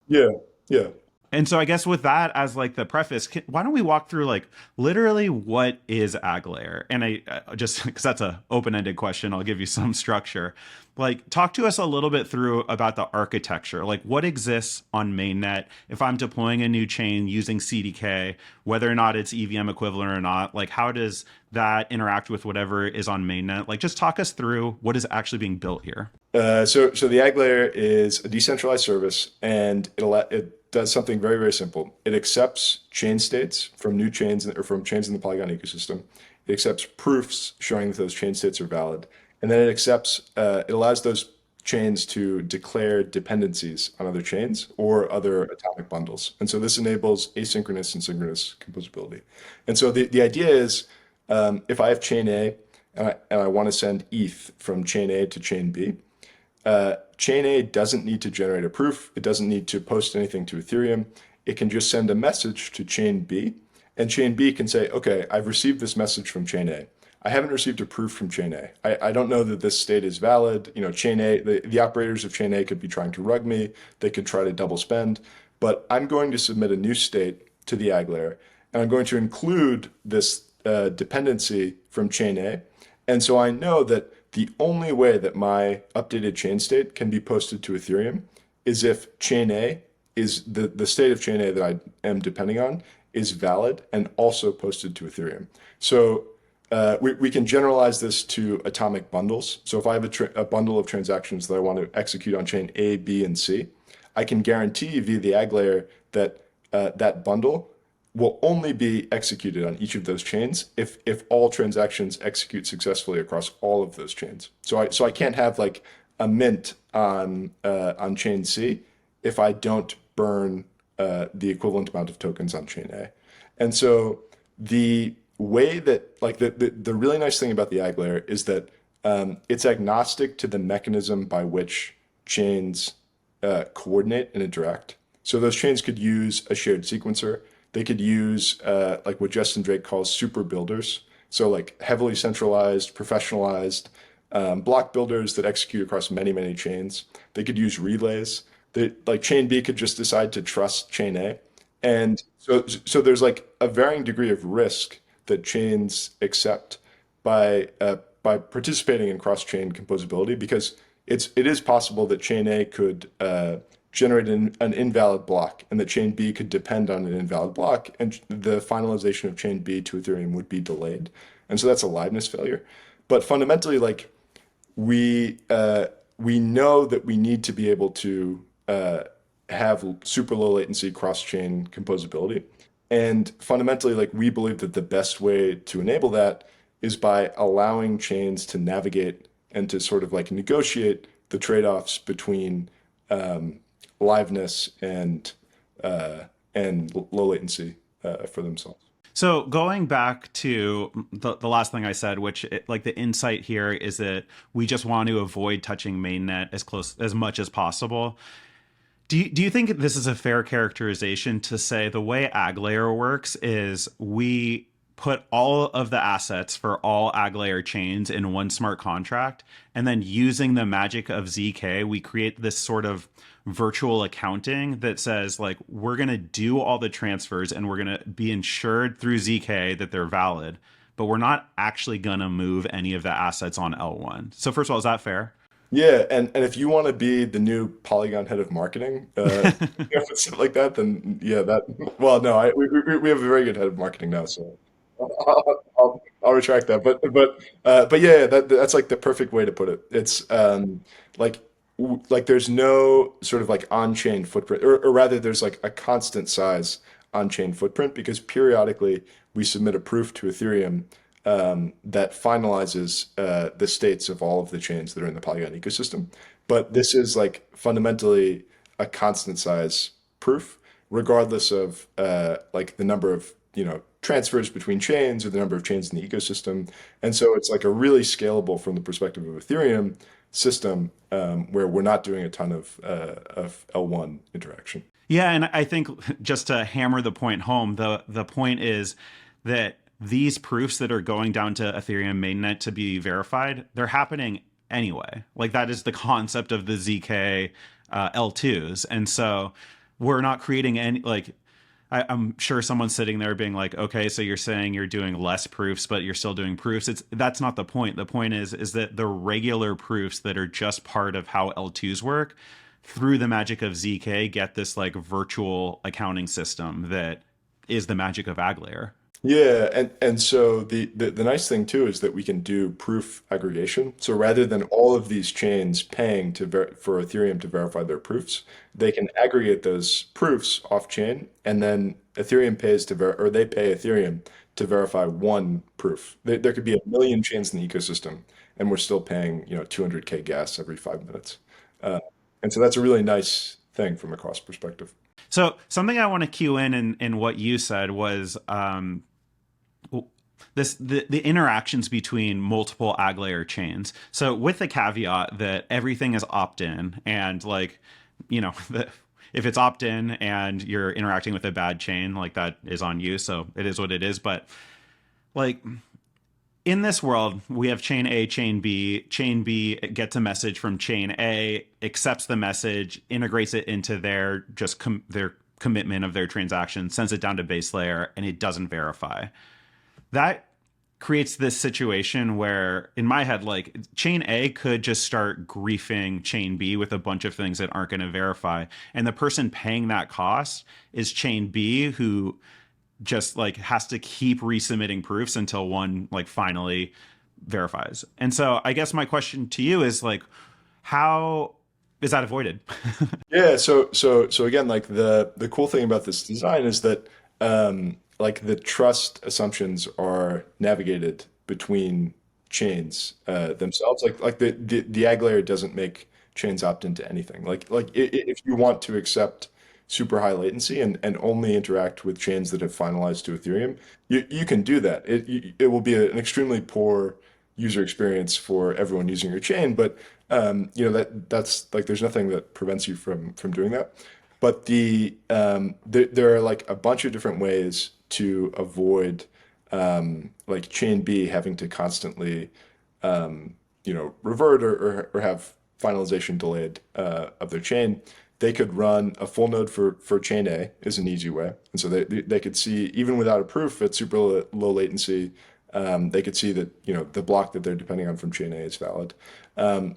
Yeah, yeah.
And so I guess with that as like the preface, why don't we walk through like literally what is AggLayer? And I just because that's a open-ended question, I'll give you some structure. Like talk to us a little bit through about the architecture, like what exists on mainnet. If I'm deploying a new chain using CDK, whether or not it's EVM equivalent or not, like how does that interact with whatever is on mainnet? Like just talk us through what is actually being built here.
So the AggLayer is a decentralized service, and it does something very, very simple. It accepts chain states from new chains or from chains in the Polygon ecosystem. It accepts proofs showing that those chain states are valid. And then it allows those chains to declare dependencies on other chains or other atomic bundles. And so this enables asynchronous and synchronous composability. And so the idea is if I have chain A and I want to send ETH from chain A to chain B, chain A doesn't need to generate a proof. It doesn't need to post anything to Ethereum. It can just send a message to chain B, and chain B can say, okay, I've received this message from chain A. I haven't received a proof from chain A. I don't know that this state is valid. You know, chain A, the operators of chain A could be trying to rug me. They could try to double spend, but I'm going to submit a new state to the AggLayer, and I'm going to include this dependency from chain A. And so I know that the only way that my updated chain state can be posted to Ethereum is if chain A is the state of chain A that I am depending on is valid and also posted to Ethereum. So we can generalize this to atomic bundles. So if I have a bundle of transactions that I want to execute on chain A, B, and C, I can guarantee via the AggLayer that that bundle will only be executed on each of those chains if all transactions execute successfully across all of those chains. So I can't have like a mint on chain C if I don't burn the equivalent amount of tokens on chain A. And so the way that like the really nice thing about the AggLayer is that it's agnostic to the mechanism by which chains coordinate and interact. So those chains could use a shared sequencer. They could use like what Justin Drake calls super builders. So like heavily centralized, professionalized block builders that execute across many, many chains. They could use relays. Like chain B could just decide to trust chain A. And so there's like a varying degree of risk that chains accept by participating in cross-chain composability, because it is possible that chain A could generate an invalid block, and that chain B could depend on an invalid block, and the finalization of chain B to Ethereum would be delayed. And so that's a liveness failure. But fundamentally, like we know that we need to be able to have super low latency cross-chain composability. And fundamentally, like we believe that the best way to enable that is by allowing chains to navigate and to sort of like negotiate the trade-offs between liveness and low latency for themselves.
So going back to the last thing I said, which like the insight here is that we just want to avoid touching mainnet as much as possible. Do you think this is a fair characterization to say the way AggLayer works is we put all of the assets for all AggLayer chains in one smart contract, and then using the magic of ZK, we create this sort of virtual accounting that says like we're going to do all the transfers and we're going to be insured through ZK that they're valid, but we're not actually going to move any of the assets on L1. So first of all, is that fair?
Yeah, and if you want to be the new Polygon head of marketing, if it's something like that, then yeah, that. Well, no, we have a very good head of marketing now, so I'll retract that. But yeah, that's like the perfect way to put it. It's like like there's no sort of like on-chain footprint, or rather, there's like a constant size on-chain footprint because periodically we submit a proof to Ethereum that finalizes the states of all of the chains that are in the Polygon ecosystem. But this is like fundamentally a constant size proof, regardless of like the number of transfers between chains or the number of chains in the ecosystem. And so it's like a really scalable from the perspective of Ethereum system where we're not doing a ton of L1 interaction.
Yeah, and I think just to hammer the point home, the point is that these proofs that are going down to Ethereum mainnet to be verified, they're happening anyway. Like that is the concept of the ZK L2s. And so we're not creating any, like, I'm sure someone's sitting there being like, okay, so you're saying you're doing less proofs, but you're still doing proofs. That's not the point. The point is that the regular proofs that are just part of how L2s work through the magic of ZK get this like virtual accounting system that is the magic of AggLayer.
Yeah, and so the nice thing too is that we can do proof aggregation. So rather than all of these chains paying for Ethereum to verify their proofs, they can aggregate those proofs off chain, and then Ethereum pays or they pay Ethereum to verify one proof. There could be a million chains in the ecosystem, and we're still paying 200K gas every 5 minutes. Uh, and so that's a really nice thing from a cost perspective.
So something I want to cue in what you said was the interactions between multiple AggLayer chains. So with the caveat that everything is opt-in and like, if it's opt-in and you're interacting with a bad chain, like that is on you. So it is what it is. But like in this world, we have chain A, chain B. Chain B gets a message from chain A, accepts the message, integrates it into their their commitment of their transaction, sends it down to base layer, and it doesn't verify. That creates this situation where, in my head, like chain A could just start griefing chain B with a bunch of things that aren't going to verify. And the person paying that cost is chain B, who just like has to keep resubmitting proofs until one like finally verifies. And so I guess my question to you is like, how is that avoided?
Yeah, so again, like the cool thing about this design is that like the trust assumptions are navigated between chains themselves. Like the Ag layer doesn't make chains opt into anything. If you want to accept super high latency and only interact with chains that have finalized to Ethereum, you can do that. It will be an extremely poor user experience for everyone using your chain, but that's like there's nothing that prevents you from doing that. But there are like a bunch of different ways to avoid like chain B having to constantly revert or have finalization delayed of their chain. They could run a full node for chain A is an easy way. And so they could see, even without a proof at super low latency, they could see that, the block that they're depending on from chain A is valid.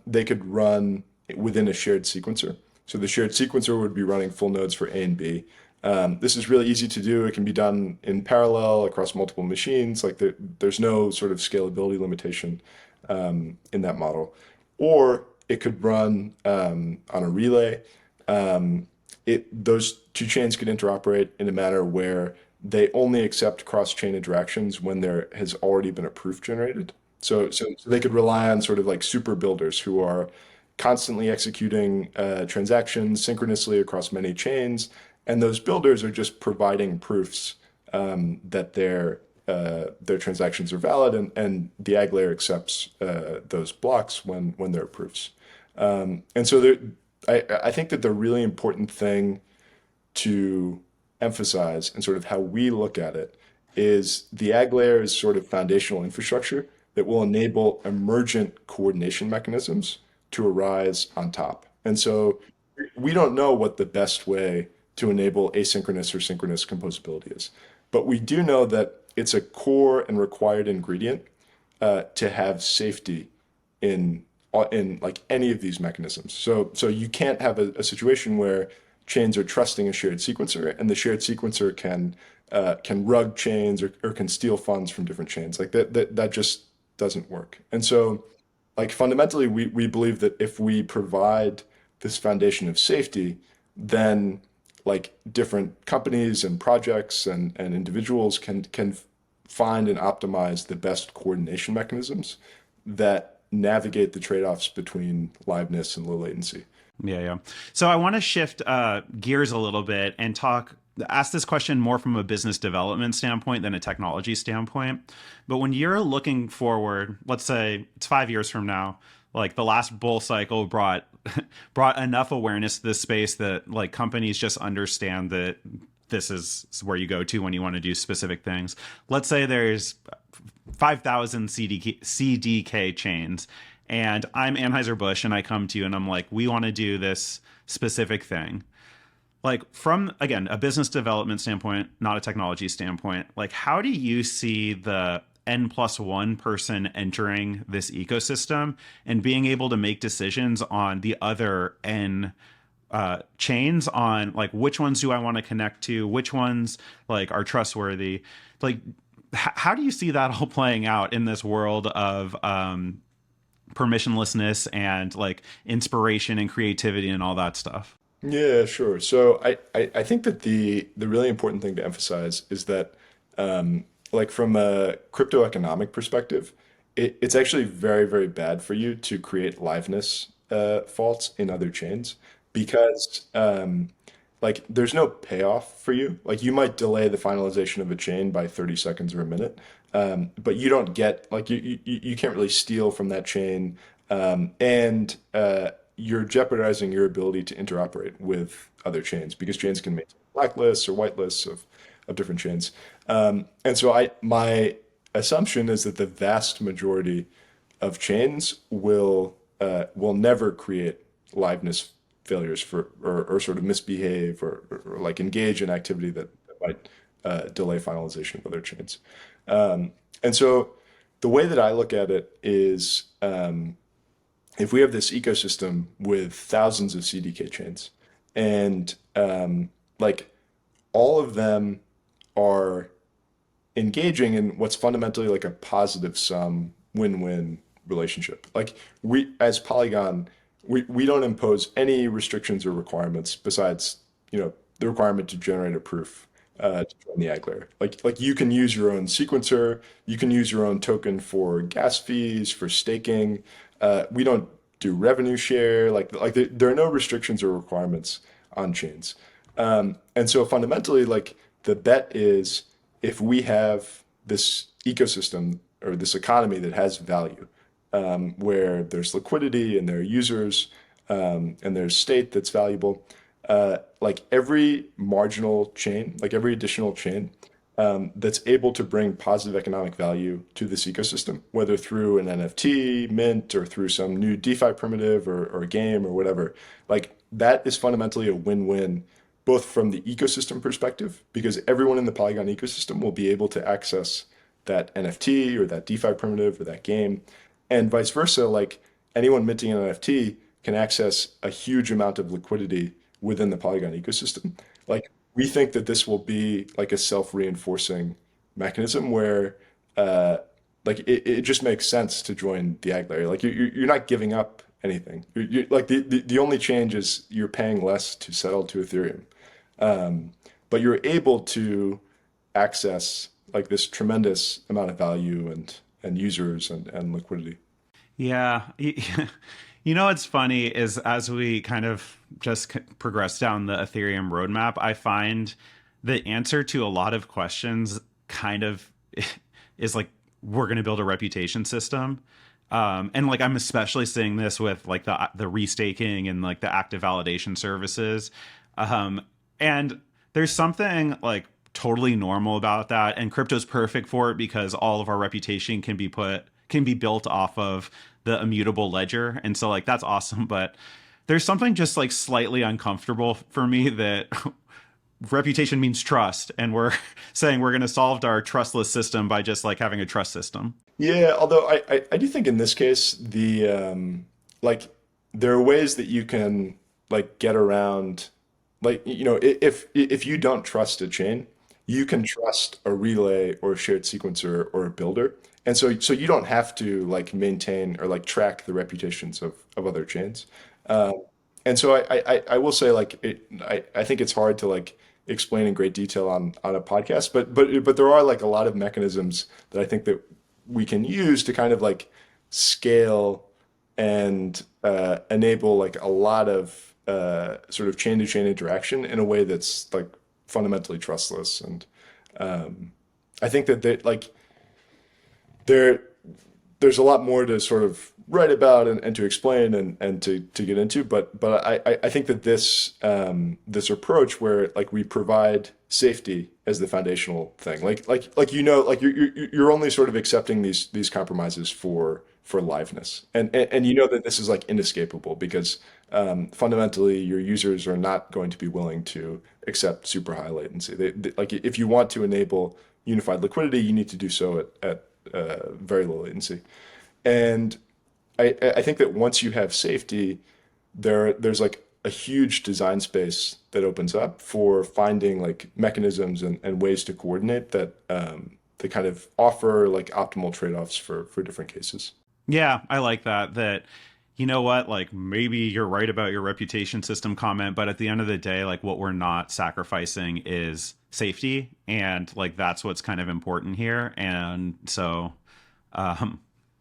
They could run within a shared sequencer. So the shared sequencer would be running full nodes for A and B. This is really easy to do. It can be done in parallel across multiple machines. Like there's no sort of scalability limitation in that model. Or it could run on a relay. Those two chains could interoperate in a manner where they only accept cross-chain interactions when there has already been a proof generated. So they could rely on sort of like super builders who are constantly executing transactions synchronously across many chains, and those builders are just providing proofs that their transactions are valid, and the AggLayer accepts those blocks when they're proofs. And so I think that the really important thing to emphasize and sort of how we look at it is the AggLayer is sort of foundational infrastructure that will enable emergent coordination mechanisms to arise on top. And so we don't know what the best way to enable asynchronous or synchronous composability is, but we do know that it's a core and required ingredient to have safety in like any of these mechanisms. So you can't have a situation where chains are trusting a shared sequencer, and the shared sequencer can rug chains or can steal funds from different chains. Like that just doesn't work. And so, like fundamentally, we believe that if we provide this foundation of safety, then like different companies and projects and individuals can find and optimize the best coordination mechanisms that navigate the trade-offs between liveness and low latency.
Yeah, yeah. So I want to shift gears a little bit and ask this question more from a business development standpoint than a technology standpoint. But when you're looking forward, let's say it's 5 years from now, like the last bull cycle brought enough awareness to this space that like companies just understand that this is where you go to when you want to do specific things. Let's say there's 5,000 CDK chains, and I'm Anheuser-Busch, and I come to you and I'm like, we want to do this specific thing. Like from, again, a business development standpoint, not a technology standpoint, like how do you see the N+1 person entering this ecosystem and being able to make decisions on the other N chains on like which ones do I want to connect to, which ones like are trustworthy? Like how do you see that all playing out in this world of permissionlessness and like inspiration and creativity and all that stuff?
Yeah, sure. So I think that the really important thing to emphasize is that like from a crypto economic perspective, it's actually very, very bad for you to create liveness faults in other chains because like there's no payoff for you. Like you might delay the finalization of a chain by 30 seconds or a minute, but you don't get like you can't really steal from that chain, and you're jeopardizing your ability to interoperate with other chains because chains can make blacklists or whitelists of different chains. And so my assumption is that the vast majority of chains will never create liveness failures or sort of misbehave or like engage in activity that might delay finalization of other chains. And so the way that I look at it is if we have this ecosystem with thousands of CDK chains and like all of them are engaging in what's fundamentally like a positive sum win-win relationship. Like we, as Polygon, we don't impose any restrictions or requirements besides, the requirement to generate a proof to join the AggLayer. Like you can use your own sequencer, you can use your own token for gas fees, for staking. We don't do revenue share. Like there are no restrictions or requirements on chains. And so fundamentally, like the bet is if we have this ecosystem or this economy that has value, where there's liquidity and there are users, and there's state that's valuable, like every marginal chain, like every additional chain, that's able to bring positive economic value to this ecosystem, whether through an NFT mint or through some new DeFi primitive or a game or whatever, like that is fundamentally a win-win, both from the ecosystem perspective, because everyone in the Polygon ecosystem will be able to access that NFT or that DeFi primitive or that game, and vice versa. Like anyone minting an NFT can access a huge amount of liquidity within the Polygon ecosystem. Like we think that this will be like a self-reinforcing mechanism where like it just makes sense to join the AggLayer. Like you're not giving up anything. Like the only change is you're paying less to settle to Ethereum. But you're able to access like this tremendous amount of value and users and liquidity.
Yeah. What's funny is as we kind of just progress down the Ethereum roadmap, I find the answer to a lot of questions kind of is like, we're going to build a reputation system. And like, I'm especially seeing this with like the restaking and like the active validation services. And there's something like totally normal about that. And crypto's perfect for it because all of our reputation can be built off of the immutable ledger. And so like, that's awesome. But there's something just like slightly uncomfortable for me that reputation means trust, and we're saying we're going to solve our trustless system by just like having a trust system.
Yeah, although I do think in this case like there are ways that you can like get around like if you don't trust a chain, you can trust a relay or a shared sequencer or a builder. And so you don't have to like maintain or like track the reputations of other chains. Um, and so I will say like I think it's hard to like explain in great detail on a podcast, but there are like a lot of mechanisms that I think that we can use to kind of like scale and enable like a lot of sort of chain to chain interaction in a way that's like fundamentally trustless. And I think that like there there's a lot more to sort of write about and to explain and to get into, but I think that this approach where like we provide safety as the foundational thing, like like you're only sort of accepting these compromises for liveness, and you know that this is like inescapable because fundamentally your users are not going to be willing to accept super high latency. Like if you want to enable unified liquidity, you need to do so at very low latency. And I think that once you have safety, there's like a huge design space that opens up for finding like mechanisms and ways to coordinate that they kind of offer like optimal trade-offs for different cases.
Yeah, I like that. That, you know what, like maybe you're right about your reputation system comment, but at the end of the day, like what we're not sacrificing is safety. And like that's what's kind of important here. And so,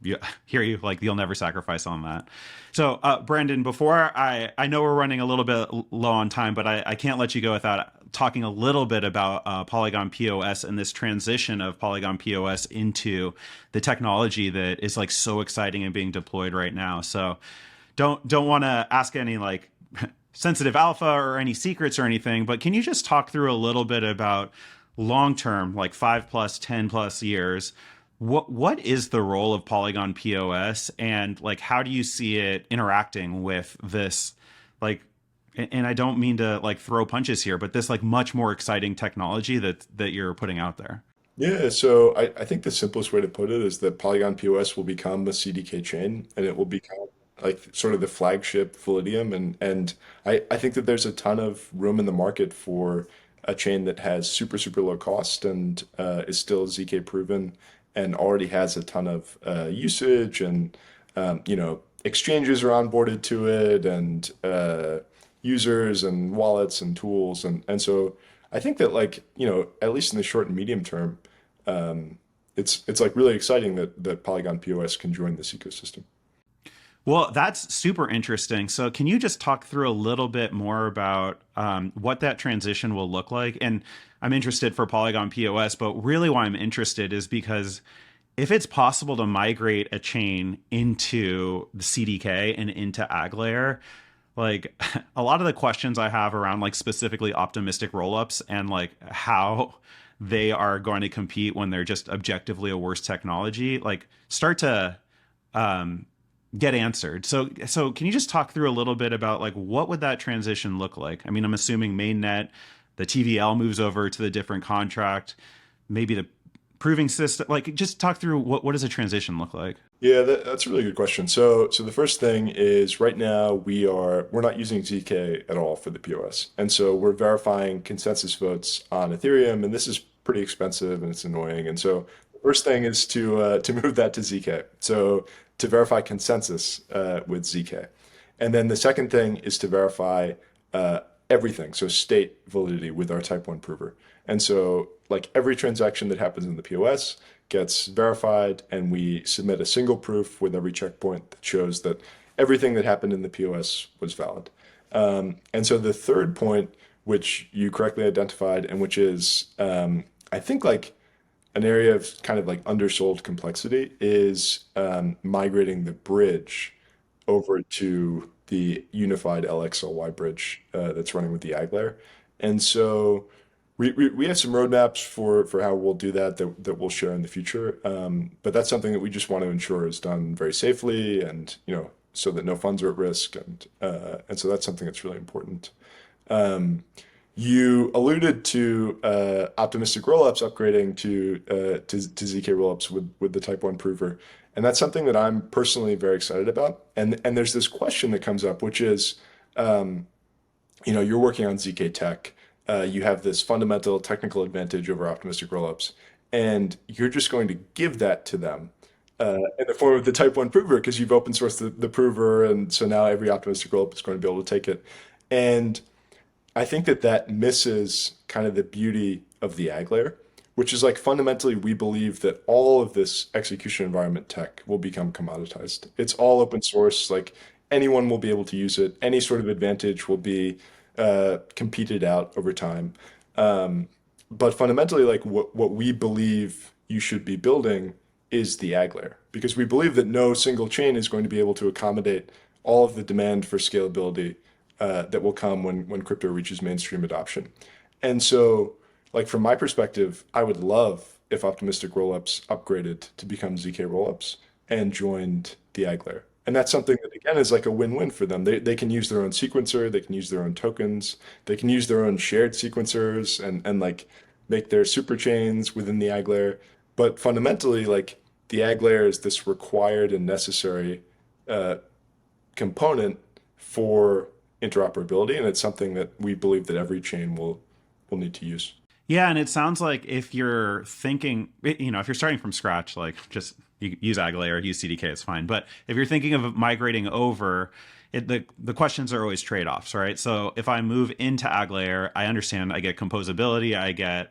yeah, hear you, like you'll never sacrifice on that. So, Brandon, before I know we're running a little bit low on time, but I can't let you go without talking a little bit about Polygon POS and this transition of Polygon POS into the technology that is like so exciting and being deployed right now. So, don't want to ask any like sensitive alpha or any secrets or anything, but can you just talk through a little bit about long term, like 5+, 10+ years? What is the role of Polygon POS, and like how do you see it interacting with this, like, and I don't mean to like throw punches here, but this like much more exciting technology that you're putting out there?
Yeah, so I think the simplest way to put it is that Polygon POS will become a CDK chain and it will become like sort of the flagship Validium. And I think that there's a ton of room in the market for a chain that has super, super low cost and is still ZK proven and already has a ton of usage and exchanges are onboarded to it and users and wallets and tools and so I think that like at least in the short and medium term, it's like really exciting that Polygon POS can join this ecosystem.
Well, that's super interesting. So, can you just talk through a little bit more about what that transition will look like? And I'm interested for Polygon POS, but really why I'm interested is because if it's possible to migrate a chain into the CDK and into AggLayer, like a lot of the questions I have around like specifically optimistic rollups and like how they are going to compete when they're just objectively a worse technology, like start to um, get answered. So can you just talk through a little bit about like what would that transition look like? I mean, I'm assuming mainnet, the TVL moves over to the different contract, maybe the proving system. Like, just talk through what does a transition look like?
Yeah, that's a really good question. So the first thing is right now we're not using ZK at all for the POS. And so we're verifying consensus votes on Ethereum, and this is pretty expensive and it's annoying. And so the first thing is to move that to ZK. So to verify consensus with ZK. And then the second thing is to verify everything, so state validity with our type 1 prover. And so like every transaction that happens in the POS gets verified and we submit a single proof with every checkpoint that shows that everything that happened in the POS was valid. And so the third point which you correctly identified, and which is, I think, like an area of kind of like undersold complexity is migrating the bridge over to the unified LXLY bridge that's running with the AggLayer. And so we have some roadmaps for how we'll do that, that we'll share in the future. But that's something that we just want to ensure is done very safely and, so that no funds are at risk. And so that's something that's really important. You alluded to optimistic rollups upgrading to ZK rollups with the Type 1 prover. And that's something that I'm personally very excited about. And there's this question that comes up, which is, you're working on ZK tech. You have this fundamental technical advantage over optimistic rollups, and you're just going to give that to them in the form of the Type 1 prover because you've open sourced the prover, and so now every optimistic rollup is going to be able to take it. And I think that misses kind of the beauty of the AggLayer, which is like fundamentally we believe that all of this execution environment tech will become commoditized. It's all open source, like anyone will be able to use it. Any sort of advantage will be competed out over time. But fundamentally, like what we believe you should be building is the AggLayer, because we believe that no single chain is going to be able to accommodate all of the demand for scalability that will come when crypto reaches mainstream adoption. And so, like from my perspective, I would love if optimistic rollups upgraded to become ZK rollups and joined the AggLayer. And that's something that again is like a win-win for them. They can use their own sequencer, they can use their own tokens, they can use their own shared sequencers and like make their super chains within the AggLayer. But fundamentally, like the AggLayer is this required and necessary component for interoperability, and it's something that we believe that every chain will need to use.
Yeah, and it sounds like if you're thinking, if you're starting from scratch, like just you use AggLayer, use CDK, it's fine. But if you're thinking of migrating over, the questions are always trade-offs, right? So if I move into AggLayer, I understand I get composability, I get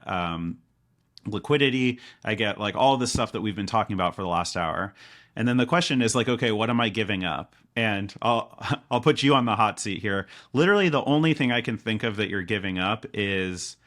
liquidity, I get like all this stuff that we've been talking about for the last hour. And then the question is like, okay, what am I giving up? And I'll put you on the hot seat here. Literally, the only thing I can think of that you're giving up is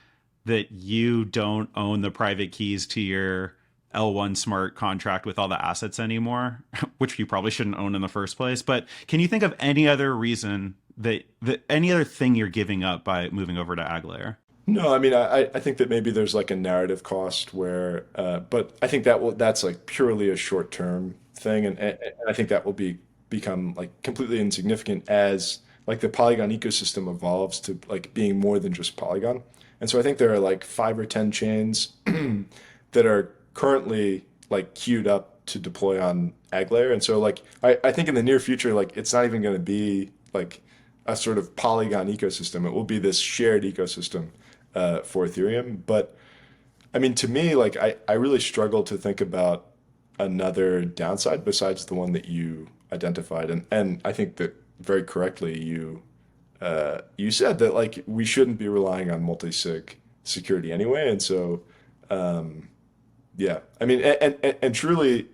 that you don't own the private keys to your L1 smart contract with all the assets anymore, which you probably shouldn't own in the first place. But can you think of any other reason that any other thing you're giving up by moving over to AggLayer?
No, I mean, I think that maybe there's like a narrative cost where, but I think that's like purely a short-term thing, and I think that will become like completely insignificant as like the Polygon ecosystem evolves to like being more than just Polygon. And so I think there are like 5 or 10 chains that are currently like queued up to deploy on AggLayer. And so like I think in the near future, like it's not even going to be like a sort of Polygon ecosystem. It will be this shared ecosystem for Ethereum. But I mean, to me, like I really struggle to think about another downside besides the one that you identified. And I think that very correctly you said that like we shouldn't be relying on multi-sig security anyway. And so yeah, I mean, and truly,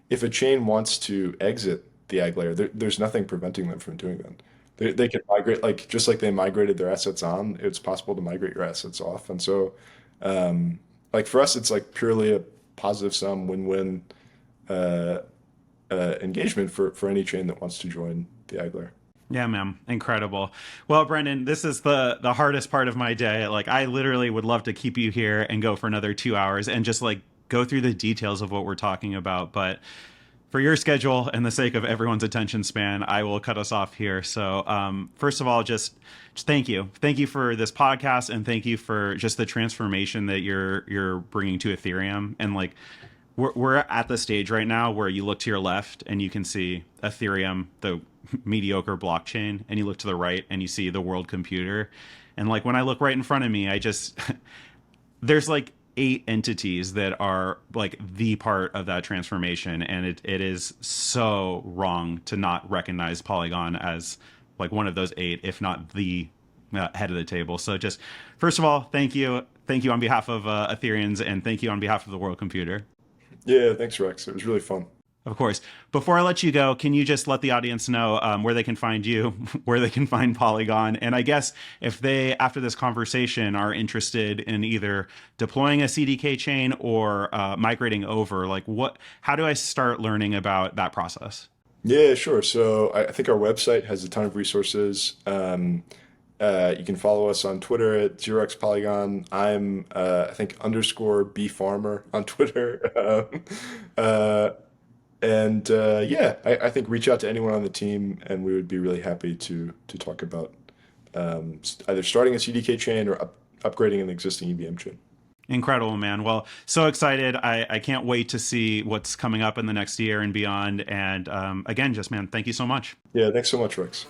if a chain wants to exit the AggLayer, there's nothing preventing them from doing that. They can migrate, like just like they migrated their assets on, it's possible to migrate your assets off. And so like for us, it's like purely a positive sum win-win engagement for any chain that wants to join the AggLayer.
Yeah, ma'am. Incredible. Well, Brendan, this is the hardest part of my day. Like, I literally would love to keep you here and go for another 2 hours and just like go through the details of what we're talking about. But for your schedule and the sake of everyone's attention span, I will cut us off here. So first of all, just thank you. Thank you for this podcast, and thank you for just the transformation that you're bringing to Ethereum. And like, we're at the stage right now where you look to your left and you can see Ethereum, the mediocre blockchain, and you look to the right and you see the world computer. And like when I look right in front of me, I just there's like 8 entities that are like the part of that transformation, and it is so wrong to not recognize Polygon as like one of those 8, if not the head of the table. So just first of all, thank you on behalf of Ethereans, and thank you on behalf of the world computer.
Yeah, thanks, Rex. It was really fun.
Of course. Before I let you go, can you just let the audience know where they can find you, where they can find Polygon? And I guess if they, after this conversation, are interested in either deploying a CDK chain or migrating over, like how do I start learning about that process?
Yeah, sure. So I think our website has a ton of resources. You can follow us on Twitter at 0xPolygon. I'm, I think, underscore bfarmer on Twitter. Uh, yeah, I think reach out to anyone on the team, and we would be really happy to talk about either starting a CDK chain or upgrading an existing EVM chain.
Incredible, man. Well, so excited. I can't wait to see what's coming up in the next year and beyond. And again, just man, thank you so much.
Yeah, thanks so much, Rex.